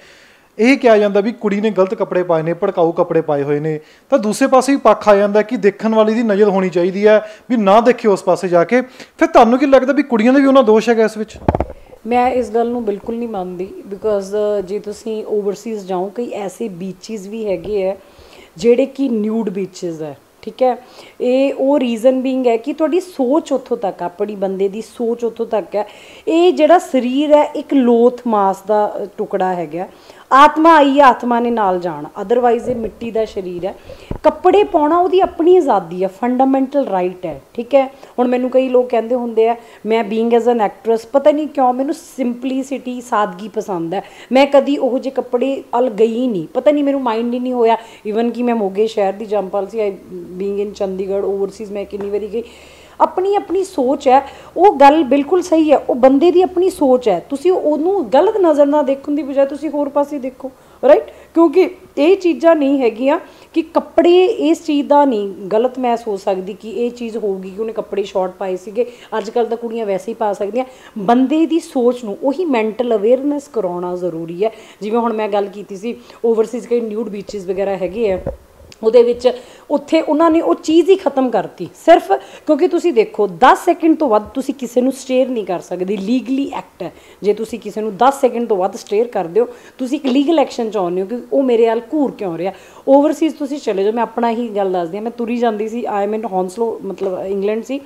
ਇਹ ਕਿਹਾ ਜਾਂਦਾ ਵੀ ਕੁੜੀ ਨੇ ਗਲਤ ਕੱਪੜੇ ਪਾਏ ਨੇ, ਭੜਕਾਊ ਕੱਪੜੇ ਪਾਏ ਹੋਏ ਨੇ, ਤਾਂ ਦੂਸਰੇ ਪਾਸੇ ਵੀ ਪੱਖ ਆ ਜਾਂਦਾ ਕਿ ਦੇਖਣ ਵਾਲੀ ਦੀ ਨਜ਼ਰ ਹੋਣੀ ਚਾਹੀਦੀ ਹੈ ਵੀ ਨਾ ਦੇਖੇ ਉਸ ਪਾਸੇ ਜਾ ਕੇ। ਫਿਰ ਤੁਹਾਨੂੰ ਕੀ ਲੱਗਦਾ ਵੀ ਕੁੜੀਆਂ ਦਾ ਵੀ ਉਹਨਾਂ ਦੋਸ਼ ਹੈਗਾ ਇਸ ਵਿੱਚ? ਮੈਂ ਇਸ ਗੱਲ ਨੂੰ ਬਿਲਕੁਲ ਨਹੀਂ ਮੰਨਦੀ, ਬਿਕੋਜ਼ ਜੇ ਤੁਸੀਂ ਓਵਰਸੀਜ਼ ਜਾਓ, ਕਈ ਐਸੇ ਬੀਚਿਸ ਵੀ ਹੈਗੇ ਹੈ ਜਿਹੜੇ ਕਿ ਨਿਊਡ ਬੀਚਿਸ ਹੈ, ਠੀਕ ਹੈ। ਇਹ ਉਹ ਰੀਜ਼ਨ ਬੀਇੰਗ ਹੈ ਕਿ ਤੁਹਾਡੀ ਸੋਚ ਉੱਥੋਂ ਤੱਕ, ਆਪਣੀ ਬੰਦੇ ਦੀ ਸੋਚ ਉੱਥੋਂ ਤੱਕ ਹੈ। ਇਹ ਜਿਹੜਾ ਸਰੀਰ ਹੈ ਇੱਕ ਲੋਥ ਮਾਸ ਦਾ ਟੁਕੜਾ ਹੈਗਾ, ਆਤਮਾ ਆਈ ਹੈ, ਆਤਮਾ ਨੇ ਨਾਲ ਜਾਣਾ, ਅਦਰਵਾਈਜ਼ ਇਹ ਮਿੱਟੀ ਦਾ ਸਰੀਰ ਹੈ। ਕੱਪੜੇ ਪਾਉਣਾ ਉਹਦੀ ਆਪਣੀ ਆਜ਼ਾਦੀ ਹੈ, ਫੰਡਾਮੈਂਟਲ ਰਾਈਟ ਹੈ, ਠੀਕ ਹੈ। ਹੁਣ ਮੈਨੂੰ ਕਈ ਲੋਕ ਕਹਿੰਦੇ ਹੁੰਦੇ ਆ, ਮੈਂ ਬੀਇੰਗ ਐਜ਼ ਐਨ ਐਕਟਰੈਸ, ਪਤਾ ਨਹੀਂ ਕਿਉਂ ਮੈਨੂੰ ਸਿੰਪਲੀਸਿਟੀ, ਸਾਦਗੀ ਪਸੰਦ ਹੈ। ਮੈਂ ਕਦੀ ਉਹੋ ਜਿਹੇ ਕੱਪੜੇ ਵੱਲ ਗਈ ਨਹੀਂ, ਪਤਾ ਨਹੀਂ ਮੈਨੂੰ ਮਾਈਂਡ ਹੀ ਨਹੀਂ ਹੋਇਆ। ਈਵਨ ਕਿ ਮੈਂ ਮੋਗੇ ਸ਼ਹਿਰ ਦੀ ਜੰਪਲ ਸੀ, ਬੀਇੰਗ ਇਨ ਚੰਡੀਗੜ੍ਹ ਓਵਰਸੀਜ਼, ਮੈਂ ਕਿੰਨੀ ਵਾਰੀ ਗਈ। ਆਪਣੀ ਸੋਚ ਹੈ, ਉਹ ਗੱਲ ਬਿਲਕੁਲ ਸਹੀ ਹੈ, ਉਹ ਬੰਦੇ ਦੀ ਆਪਣੀ ਸੋਚ ਹੈ। ਤੁਸੀਂ ਉਹਨੂੰ ਗਲਤ ਨਜ਼ਰ ਨਾਲ ਦੇਖਣ ਦੀ ਬਜਾਏ ਤੁਸੀਂ ਹੋਰ ਪਾਸੇ ਦੇਖੋ, ਰਾਈਟ। ਕਿਉਂਕਿ ਇਹ ਚੀਜ਼ਾਂ ਨਹੀਂ ਹੈਗੀਆਂ ਕਿ ਕੱਪੜੇ ਇਸ ਚੀਜ਼ ਦਾ ਨਹੀਂ ਗਲਤ ਮੈਂ ਸੋਚ ਸਕਦੀ ਕਿ ਇਹ ਚੀਜ਼ ਹੋਊਗੀ ਕਿ ਉਹਨੇ ਕੱਪੜੇ ਸ਼ਾਰਟ ਪਾਏ ਸੀਗੇ। ਅੱਜ ਕੱਲ੍ਹ ਤਾਂ ਕੁੜੀਆਂ ਵੈਸੇ ਹੀ ਪਾ ਸਕਦੀਆਂ। ਬੰਦੇ ਦੀ ਸੋਚ ਨੂੰ ਉਹੀ ਮੈਂਟਲ ਅਵੇਅਰਨੈਸ ਕਰਾਉਣਾ ਜ਼ਰੂਰੀ ਹੈ। ਜਿਵੇਂ ਹੁਣ ਮੈਂ ਗੱਲ ਕੀਤੀ ਸੀ ਓਵਰਸੀਜ਼ ਕਈ ਨਿਊਡ ਬੀਚਿਸ ਵਗੈਰਾ ਹੈਗੇ ਆ, ਉਹਦੇ ਵਿੱਚ ਉੱਥੇ ਉਹਨਾਂ ਨੇ ਉਹ ਚੀਜ਼ ਹੀ ਖ਼ਤਮ ਕਰਤੀ, ਸਿਰਫ ਕਿਉਂਕਿ ਤੁਸੀਂ ਦੇਖੋ 10 ਸੈਕਿੰਡ ਤੋਂ ਵੱਧ ਤੁਸੀਂ ਕਿਸੇ ਨੂੰ ਸਟੇਅਰ ਨਹੀਂ ਕਰ ਸਕਦੇ, ਲੀਗਲੀ ਐਕਟ ਹੈ। ਜੇ ਤੁਸੀਂ ਕਿਸੇ ਨੂੰ 10 ਸੈਕਿੰਡ ਤੋਂ ਵੱਧ ਸਟੇਅਰ ਕਰਦੇ ਹੋ, ਤੁਸੀਂ ਇੱਕ ਲੀਗਲ ਐਕਸ਼ਨ 'ਚ ਆਉਂਦੇ ਹੋ ਕਿ ਉਹ ਮੇਰੇ ਵੱਲ ਘੂਰ ਕਿਉਂ ਰਿਹਾ। ਓਵਰਸੀਜ਼ ਤੁਸੀਂ ਚਲੇ ਜਾਓ, ਮੈਂ ਆਪਣਾ ਹੀ ਗੱਲ ਦੱਸਦੀ ਹਾਂ। ਮੈਂ ਤੁਰੀ ਜਾਂਦੀ ਸੀ, ਆਈ ਐਮ ਇਨ ਹੌਂਸਲੋ, ਮਤਲਬ ਇੰਗਲੈਂਡ ਸੀ।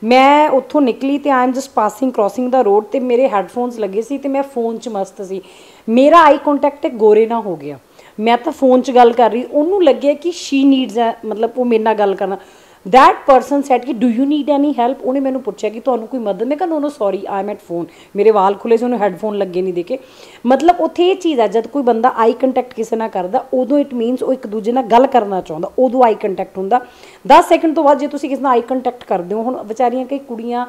ਮੈਂ ਉੱਥੋਂ ਨਿਕਲੀ ਅਤੇ I am just passing crossing the road, ਅਤੇ ਮੇਰੇ ਹੈਡਫੋਨਸ ਲੱਗੇ ਸੀ ਅਤੇ ਮੈਂ ਫ਼ੋਨ 'ਚ ਮਸਤ ਸੀ। ਮੇਰਾ ਆਈ ਕੰਟੈਕਟ ਇੱਕ ਗੋਰੇ ਨਾਲ ਹੋ ਗਿਆ। ਮੈਂ ਤਾਂ ਫੋਨ 'ਚ ਗੱਲ ਕਰ ਰਹੀ, ਉਹਨੂੰ ਲੱਗਿਆ ਕਿ ਸ਼ੀ ਨੀਡਸ ਹੈ, ਮਤਲਬ ਉਹ ਮੇਰੇ ਨਾਲ ਗੱਲ ਕਰਨਾ। ਦੈਟ ਪਰਸਨ ਸੈਡ ਕਿ do you need any help. ਉਹਨੇ ਮੈਨੂੰ ਪੁੱਛਿਆ ਕਿ ਤੁਹਾਨੂੰ ਕੋਈ ਮਦਦ। ਮੈਂ ਕਿਹਾ no sorry, I am at phone. ਮੇਰੇ ਵਾਲ ਖੁੱਲੇ ਸੀ, ਉਹਨੂੰ ਹੈਡਫੋਨ ਲੱਗੇ ਨਹੀਂ ਦੇਖੇ। ਮਤਲਬ ਉੱਥੇ ਇਹ ਚੀਜ਼ ਹੈ, ਜਦ ਕੋਈ ਬੰਦਾ ਆਈ ਕੰਟੈਕਟ ਕਿਸੇ ਨਾਲ ਕਰਦਾ, ਉਦੋਂ ਇਟ ਮੀਨਸ ਉਹ ਇੱਕ ਦੂਜੇ ਨਾਲ ਗੱਲ ਕਰਨਾ ਚਾਹੁੰਦਾ, ਉਦੋਂ ਆਈ ਕੰਟੈਕਟ ਹੁੰਦਾ। 10 ਸੈਕਿੰਡ ਤੋਂ ਬਾਅਦ ਜੇ ਤੁਸੀਂ ਕਿਸੇ ਨਾਲ ਆਈ ਕੰਟੈਕਟ ਕਰਦੇ ਹੋ, ਹੁਣ ਵਿਚਾਰੀਆਂ ਕਈ ਕੁੜੀਆਂ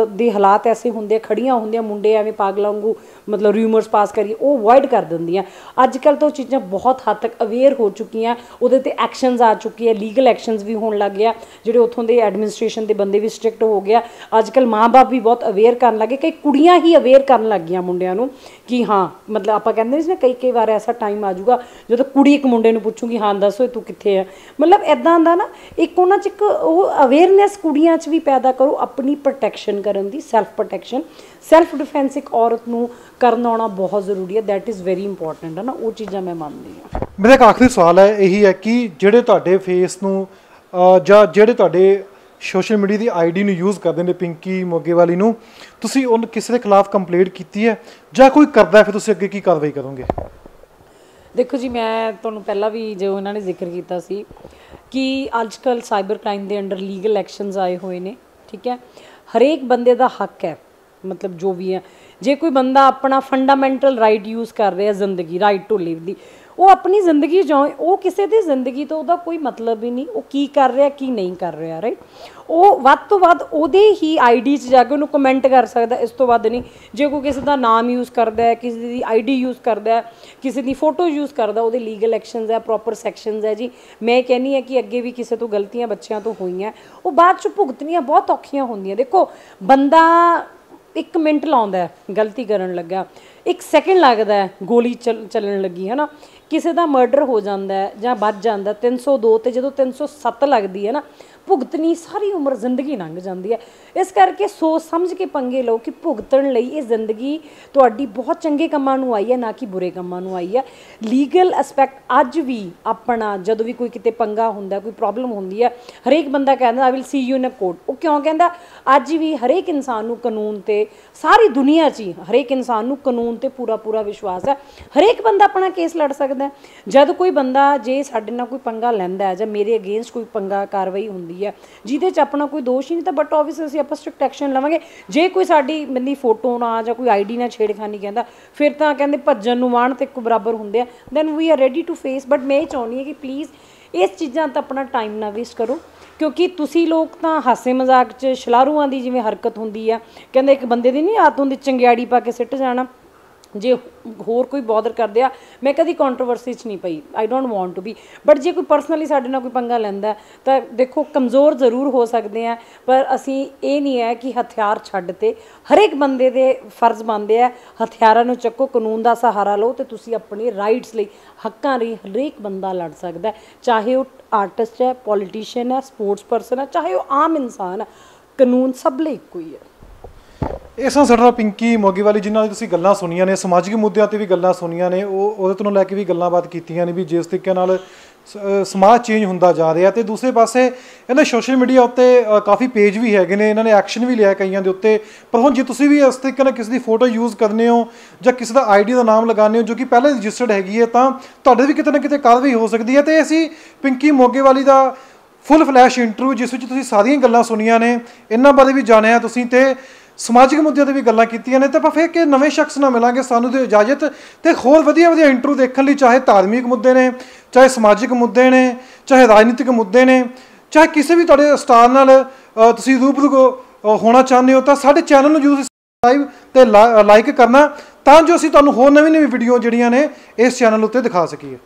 ਦੇ ਹਾਲਾਤ ਐਸੇ ਹੁੰਦੇ, ਖੜੀਆਂ ਹੁੰਦੀਆਂ, ਮੁੰਡੇ ਐਵੇਂ ਪਾਗਲਾਂ ਵਾਂਗੂ ਮਤਲਬ ਰਿਊਮਰਸ ਪਾਸ ਕਰੀਏ, ਉਹ ਅਵੋਇਡ ਕਰ ਦਿੰਦੀਆਂ। ਅੱਜ ਕੱਲ੍ਹ ਤਾਂ ਉਹ ਚੀਜ਼ਾਂ ਬਹੁਤ ਹੱਦ ਤੱਕ ਅਵੇਅਰ ਹੋ ਚੁੱਕੀਆਂ, ਉਹਦੇ 'ਤੇ ਐਕਸ਼ਨਸ ਆ ਚੁੱਕੇ ਆ, ਲੀਗਲ ਐਕਸ਼ਨਸ ਵੀ ਹੋਣ ਲੱਗ ਗਿਆ, ਜਿਹੜੇ ਉੱਥੋਂ ਦੇ ਐਡਮਿਨਿਸਟ੍ਰੇਸ਼ਨ ਦੇ ਬੰਦੇ ਵੀ ਸਟ੍ਰਿਕਟ ਹੋ ਗਿਆ। ਅੱਜ ਕੱਲ੍ਹ ਮਾਂ-ਬਾਪ ਵੀ ਬਹੁਤ ਅਵੇਅਰ ਕਰਨ ਲੱਗੇ, ਕਈ ਕੁੜੀਆਂ ਹੀ ਅਵੇਅਰ ਕਰਨ ਲੱਗ ਗਈਆਂ ਮੁੰਡਿਆਂ ਨੂੰ ਕਿ ਹਾਂ ਮਤਲਬ ਆਪਾਂ ਕਹਿੰਦੇ ਨਹੀਂ ਸੀ ਨਾ, ਕਈ ਵਾਰ ਐਸਾ ਟਾਈਮ ਆ ਜਾਊਗਾ ਜਦੋਂ ਕੁੜੀ ਇੱਕ ਮੁੰਡੇ ਨੂੰ ਪੁੱਛੂਗੀ ਹਾਂ ਦੱਸ ਓਏ ਤੂੰ ਕਿੱਥੇ ਆ। ਮਤਲਬ ਇੱਦਾਂ ਦਾ ਨਾ ਇੱਕ ਉਹਨਾਂ 'ਚ ਇੱਕ ਉਹ ਅਵੇਅਰਨੈਸ ਕੁੜੀਆਂ 'ਚ ਵੀ ਪੈਦਾ ਕਰੋ ਆਪਣੀ ਪ੍ਰੋਟੈਕਸ਼ਨ ਕਰਨ ਦੀ, ਸੈਲਫ ਪ੍ਰੋਟੈਕਸ਼ਨ, ਸੈਲਫ ਡਿਫੈਂਸ ਇੱਕ ਔਰਤ ਨੂੰ ਕਰਨ ਆਉਣਾ ਬਹੁਤ ਜ਼ਰੂਰੀ ਹੈ। ਦੈਟ ਇਜ਼ ਵੈਰੀ ਇੰਪੋਰਟੈਂਟ ਹੈ ਨਾ, ਉਹ ਚੀਜ਼ਾਂ ਮੈਂ ਮੰਨਦੀ ਹਾਂ। ਮੇਰਾ ਇੱਕ ਆਖਰੀ ਸਵਾਲ ਹੈ, ਇਹੀ ਹੈ ਕਿ ਜਿਹੜੇ ਤੁਹਾਡੇ ਫੇਸ ਨੂੰ ਜਾਂ ਜਿਹੜੇ ਤੁਹਾਡੇ ਸੋਸ਼ਲ ਮੀਡੀਆ ਦੀ ਆਈਡੀ ਨੂੰ ਯੂਜ਼ ਕਰਦੇ ਨੇ ਪਿੰਕੀ ਮੋਗੇਵਾਲੀ ਨੂੰ, ਤੁਸੀਂ ਉਹ ਕਿਸੇ ਦੇ ਖਿਲਾਫ ਕੰਪਲੇਂਟ ਕੀਤੀ ਹੈ ਜਾਂ ਕੋਈ ਕਰਦਾ, ਫਿਰ ਤੁਸੀਂ ਅੱਗੇ ਕੀ ਕਾਰਵਾਈ ਕਰੋਗੇ? ਦੇਖੋ ਜੀ, ਮੈਂ ਤੁਹਾਨੂੰ ਪਹਿਲਾਂ ਵੀ ਜੋ ਉਹਨਾਂ ਨੇ ਜ਼ਿਕਰ ਕੀਤਾ ਸੀ ਕਿ ਅੱਜ ਕੱਲ੍ਹ ਸਾਈਬਰ ਕ੍ਰਾਈਮ ਦੇ ਅੰਡਰ ਲੀਗਲ ਐਕਸ਼ਨਸ ਆਏ ਹੋਏ ਨੇ, ਠੀਕ ਹੈ। ਹਰੇਕ ਬੰਦੇ ਦਾ ਹੱਕ ਹੈ, ਮਤਲਬ ਜੋ ਵੀ ਹੈ, ਜੇ ਕੋਈ ਬੰਦਾ ਆਪਣਾ ਫੰਡਾਮੈਂਟਲ ਰਾਈਟ ਯੂਜ਼ ਕਰ ਰਿਹਾ ਜ਼ਿੰਦਗੀ, ਰਾਈਟ ਟੂ ਲਿਵ ਦੀ, ਉਹ ਆਪਣੀ ਜ਼ਿੰਦਗੀ ਜਿਉਂ, ਉਹ ਕਿਸੇ ਦੀ ਜ਼ਿੰਦਗੀ ਤੋਂ ਉਹਦਾ ਕੋਈ ਮਤਲਬ ਹੀ ਨਹੀਂ, ਉਹ ਕੀ ਕਰ ਰਿਹਾ ਕੀ ਨਹੀਂ ਕਰ ਰਿਹਾ, ਰਾਈਟ। ਉਹ ਵੱਧ ਤੋਂ ਵੱਧ ਉਹਦੇ ਹੀ ਆਈਡੀ 'ਚ ਜਾ ਕੇ ਉਹਨੂੰ ਕਮੈਂਟ ਕਰ ਸਕਦਾ, ਇਸ ਤੋਂ ਵੱਧ ਨਹੀਂ। ਜੇ ਕੋਈ ਕਿਸੇ ਦਾ ਨਾਮ ਯੂਜ਼ ਕਰਦਾ ਹੈ, ਕਿਸੇ ਦੀ ਆਈਡੀ ਯੂਜ਼ ਕਰਦਾ ਹੈ, ਕਿਸੇ ਦੀ ਫੋਟੋ ਯੂਜ਼ ਕਰਦਾ, ਉਹਦੇ ਲੀਗਲ ਐਕਸ਼ਨਸ ਹੈ, ਪ੍ਰੋਪਰ ਸੈਕਸ਼ਨਸ ਹੈ ਜੀ। ਮੈਂ ਕਹਿੰਦੀ ਹਾਂ ਕਿ ਅੱਗੇ ਵੀ ਕਿਸੇ ਤੋਂ ਗਲਤੀਆਂ ਬੱਚਿਆਂ ਤੋਂ ਹੋਈਆਂ, ਉਹ ਬਾਅਦ 'ਚ ਭੁਗਤਣੀਆਂ ਬਹੁਤ ਔਖੀਆਂ ਹੁੰਦੀਆਂ। ਦੇਖੋ ਬੰਦਾ 1 ਮਿੰਟ ਲਾਉਂਦਾ ਗਲਤੀ ਕਰਨ ਲੱਗਾ, 1 ਸੈਕਿੰਡ ਲੱਗਦਾ ਗੋਲੀ ਚੱਲਣ ਲੱਗੀ, ਹੈ ਨਾ। ਕਿਸੇ ਦਾ ਮਰਡਰ ਹੋ ਜਾਂਦਾ ਜਾਂ ਬਚ ਜਾਂਦਾ 302 ਤੇ ਜਦੋਂ 307 ਲੱਗਦੀ ਹੈ ਨਾ, ਭੁਗਤਣੀ ਸਾਰੀ ਉਮਰ ਜ਼ਿੰਦਗੀ ਲੰਘ ਜਾਂਦੀ ਹੈ। ਇਸ ਕਰਕੇ ਸੋਚ ਸਮਝ ਕੇ ਪੰਗੇ ਲਓ ਕਿ ਭੁਗਤਣ ਲਈ ਇਹ ਜ਼ਿੰਦਗੀ ਤੁਹਾਡੀ ਬਹੁਤ ਚੰਗੇ ਕੰਮਾਂ ਨੂੰ ਆਈ ਹੈ, ਨਾ ਕਿ ਬੁਰੇ ਕੰਮਾਂ ਨੂੰ ਆਈ ਹੈ। ਲੀਗਲ ਐਸਪੈਕਟ ਅੱਜ ਵੀ ਆਪਣਾ, ਜਦੋਂ ਵੀ ਕੋਈ ਕਿਤੇ ਪੰਗਾ ਹੁੰਦਾ, ਕੋਈ ਪ੍ਰੋਬਲਮ ਹੁੰਦੀ ਹੈ, ਹਰੇਕ ਬੰਦਾ ਕਹਿੰਦਾ I will see you in a court. ਉਹ ਕਿਉਂ ਕਹਿੰਦਾ? ਅੱਜ ਵੀ ਹਰੇਕ ਇਨਸਾਨ ਨੂੰ ਕਾਨੂੰਨ 'ਤੇ, ਸਾਰੀ ਦੁਨੀਆ 'ਚ ਹੀ ਹਰੇਕ ਇਨਸਾਨ ਨੂੰ ਕਾਨੂੰਨ 'ਤੇ ਪੂਰਾ ਵਿਸ਼ਵਾਸ ਹੈ। ਹਰੇਕ ਬੰਦਾ ਆਪਣਾ ਕੇਸ ਲੜ ਸਕਦਾ। ਜਦ ਕੋਈ ਬੰਦਾ ਜੇ ਸਾਡੇ ਨਾਲ ਕੋਈ ਪੰਗਾ ਲੈਂਦਾ ਹੈ ਜਾਂ ਮੇਰੇ ਅਗੇਂਸਟ ਕੋਈ ਪੰਗਾ ਕਾਰਵਾਈ ਹੁੰਦੀ ਹੈ ਜਿਹਦੇ 'ਚ ਆਪਣਾ ਕੋਈ ਦੋਸ਼ ਹੀ ਨਹੀਂ, ਤਾਂ ਬਟ ਓਬਵੀਅਸ ਅਸੀਂ ਆਪਾਂ ਸਟ੍ਰਿਕਟ ਐਕਸ਼ਨ ਲਵਾਂਗੇ। ਜੇ ਕੋਈ ਸਾਡੀ ਬੰਦੀ ਫੋਟੋ ਨਾ ਜਾਂ ਕੋਈ ਆਈਡੀ ਨਾ ਛੇੜਖਾਨੀ ਕਹਿੰਦਾ, ਫਿਰ ਤਾਂ ਕਹਿੰਦੇ ਭੱਜਣ ਨੂੰ ਵਾਹਣ ਤੇ ਇੱਕੋ ਬਰਾਬਰ ਹੁੰਦੇ ਆ, then we are ready to face. But ਮੈਂ ਇਹ ਚਾਹੁੰਦੀ ਹਾਂ ਕਿ ਪਲੀਜ਼ ਇਸ ਚੀਜ਼ਾਂ ਤਾਂ ਆਪਣਾ ਟਾਈਮ ਨਾ ਵੇਸਟ ਕਰੋ, ਕਿਉਂਕਿ ਤੁਸੀਂ ਲੋਕ ਤਾਂ ਹਾਸੇ ਮਜ਼ਾਕ 'ਚ ਸ਼ਲਾਰੂਆਂ ਦੀ ਜਿਵੇਂ ਹਰਕਤ ਹੁੰਦੀ ਆ, ਕਹਿੰਦੇ ਇੱਕ ਬੰਦੇ ਦੀ ਨਹੀਂ ਆਦਤ ਹੁੰਦੀ ਚੰਗਿਆੜੀ ਪਾ ਕੇ ਸਿੱਟ ਜਾਣਾ। ਜੇ ਹੋਰ ਕੋਈ ਬੋਦਰ ਕਰਦੇ ਆ, ਮੈਂ ਕਦੀ ਕੰਟਰੋਵਰਸੀ 'ਚ ਨਹੀਂ ਪਈ, I don't want to be. But ਜੇ ਕੋਈ ਪਰਸਨਲੀ ਸਾਡੇ ਨਾਲ ਕੋਈ ਪੰਗਾ ਲੈਂਦਾ ਤਾਂ ਦੇਖੋ ਕਮਜ਼ੋਰ ਜ਼ਰੂਰ ਹੋ ਸਕਦੇ ਆ, ਪਰ ਅਸੀਂ ਇਹ ਨਹੀਂ ਹੈ ਕਿ ਹਥਿਆਰ ਛੱਡ ਤੇ ਹਰੇਕ ਬੰਦੇ ਦੇ ਫਰਜ਼ ਬਣਦੇ ਆ ਹਥਿਆਰਾਂ ਨੂੰ ਚੱਕੋ, ਕਾਨੂੰਨ ਦਾ ਸਹਾਰਾ ਲਓ ਤੇ ਤੁਸੀਂ ਆਪਣੇ ਰਾਈਟਸ ਲਈ, ਹੱਕਾਂ ਲਈ ਹਰੇਕ ਬੰਦਾ ਲੜ ਸਕਦਾ, ਚਾਹੇ ਉਹ ਆਰਟਿਸਟ ਹੈ, ਪੋਲੀਟੀਸ਼ੀਅਨ ਹੈ, ਸਪੋਰਟਸ ਪਰਸਨ ਹੈ, ਚਾਹੇ ਉਹ ਆਮ ਇਨਸਾਨ ਹੈ। ਕਾਨੂੰਨ ਸਭ ਲਈ ਇੱਕੋ ਹੀ ਹੈ। ਇਸ ਨਾਲ ਸਾਡੇ ਨਾਲ ਪਿੰਕੀ ਮੋਗੇਵਾਲੀ ਜਿਨ੍ਹਾਂ ਦੀ ਤੁਸੀਂ ਗੱਲਾਂ ਸੁਣੀਆਂ ਨੇ, ਸਮਾਜਿਕ ਮੁੱਦਿਆਂ 'ਤੇ ਵੀ ਗੱਲਾਂ ਸੁਣੀਆਂ ਨੇ, ਉਹਦੇ ਤੋਂ ਲੈ ਕੇ ਵੀ ਗੱਲਾਂ-ਬਾਤ ਕੀਤੀਆਂ ਨੇ ਵੀ ਜਿਸ ਤਰੀਕੇ ਨਾਲ ਸਮਾਜ ਚੇਂਜ ਹੁੰਦਾ ਜਾ ਰਿਹਾ। ਤੇ ਦੂਸਰੇ ਪਾਸੇ ਇਹਨਾਂ ਸੋਸ਼ਲ ਮੀਡੀਆ ਉੱਤੇ ਕਾਫੀ ਪੇਜ ਵੀ ਹੈਗੇ ਨੇ, ਇਹਨਾਂ ਨੇ ਐਕਸ਼ਨ ਵੀ ਲਿਆ ਕਈਆਂ ਦੇ ਉੱਤੇ। ਪਰ ਹੁਣ ਜੇ ਤੁਸੀਂ ਵੀ ਇਸ ਤਰੀਕੇ ਨਾਲ ਕਿਸੇ ਦੀ ਫੋਟੋ ਯੂਜ਼ ਕਰਨੇ ਹੋ ਜਾਂ ਕਿਸੇ ਦਾ ਆਈਡੀ ਦਾ ਨਾਮ ਲਗਾਉਂਦੇ ਹੋ ਜੋ ਕਿ ਪਹਿਲਾਂ ਰਜਿਸਟਰਡ ਹੈਗੀ ਹੈ, ਤਾਂ ਤੁਹਾਡੇ ਵੀ ਕਿਤੇ ਨਾ ਕਿਤੇ ਕਾਰਵਾਈ ਹੋ ਸਕਦੀ ਹੈ। ਤੇ ਅਸੀਂ ਪਿੰਕੀ ਮੋਗੇਵਾਲੀ ਦਾ ਫੁੱਲ ਫਲੈਸ਼ ਇੰਟਰਵਿਊ, ਜਿਸ ਵਿੱਚ ਤੁਸੀਂ ਸਾਰੀਆਂ ਗੱਲਾਂ ਸੁਣੀਆਂ ਨੇ, ਇਹਨਾਂ ਬਾਰੇ ਵੀ ਜਾਣਿਆ ਤੁਸੀਂ ਤੇ ਸਮਾਜਿਕ ਮੁੱਦਿਆਂ 'ਤੇ ਵੀ ਗੱਲਾਂ ਕੀਤੀਆਂ ਨੇ। ਤਾਂ ਆਪਾਂ ਫਿਰ ਕਿ ਨਵੇਂ ਸ਼ਖਸ ਨਾਲ ਮਿਲਾਂਗੇ, ਸਾਨੂੰ ਦਿਓ ਇਜਾਜ਼ਤ। ਤੇ ਹੋਰ ਵਧੀਆ ਇੰਟਰਵਿਊ ਦੇਖਣ ਲਈ, ਚਾਹੇ ਧਾਰਮਿਕ ਮੁੱਦੇ ਨੇ, ਚਾਹੇ ਸਮਾਜਿਕ ਮੁੱਦੇ ਨੇ, ਚਾਹੇ ਰਾਜਨੀਤਿਕ ਮੁੱਦੇ ਨੇ, ਚਾਹੇ ਕਿਸੇ ਵੀ ਤੁਹਾਡੇ ਸਟਾਰ ਨਾਲ ਤੁਸੀਂ ਰੂਬਰੂ ਹੋਣਾ ਚਾਹੁੰਦੇ ਹੋ, ਤਾਂ ਸਾਡੇ ਚੈਨਲ ਨੂੰ ਜ਼ਰੂਰ ਸਬਸਕ੍ਰਾਈਬ ਤੇ ਲਾਈਕ ਕਰਨਾ, ਤਾਂ ਜੋ ਅਸੀਂ ਤੁਹਾਨੂੰ ਹੋਰ ਨਵੀਂ ਵੀਡੀਓ ਜਿਹੜੀਆਂ ਨੇ ਇਸ ਚੈਨਲ ਉੱਤੇ ਦਿਖਾ ਸਕੀਏ।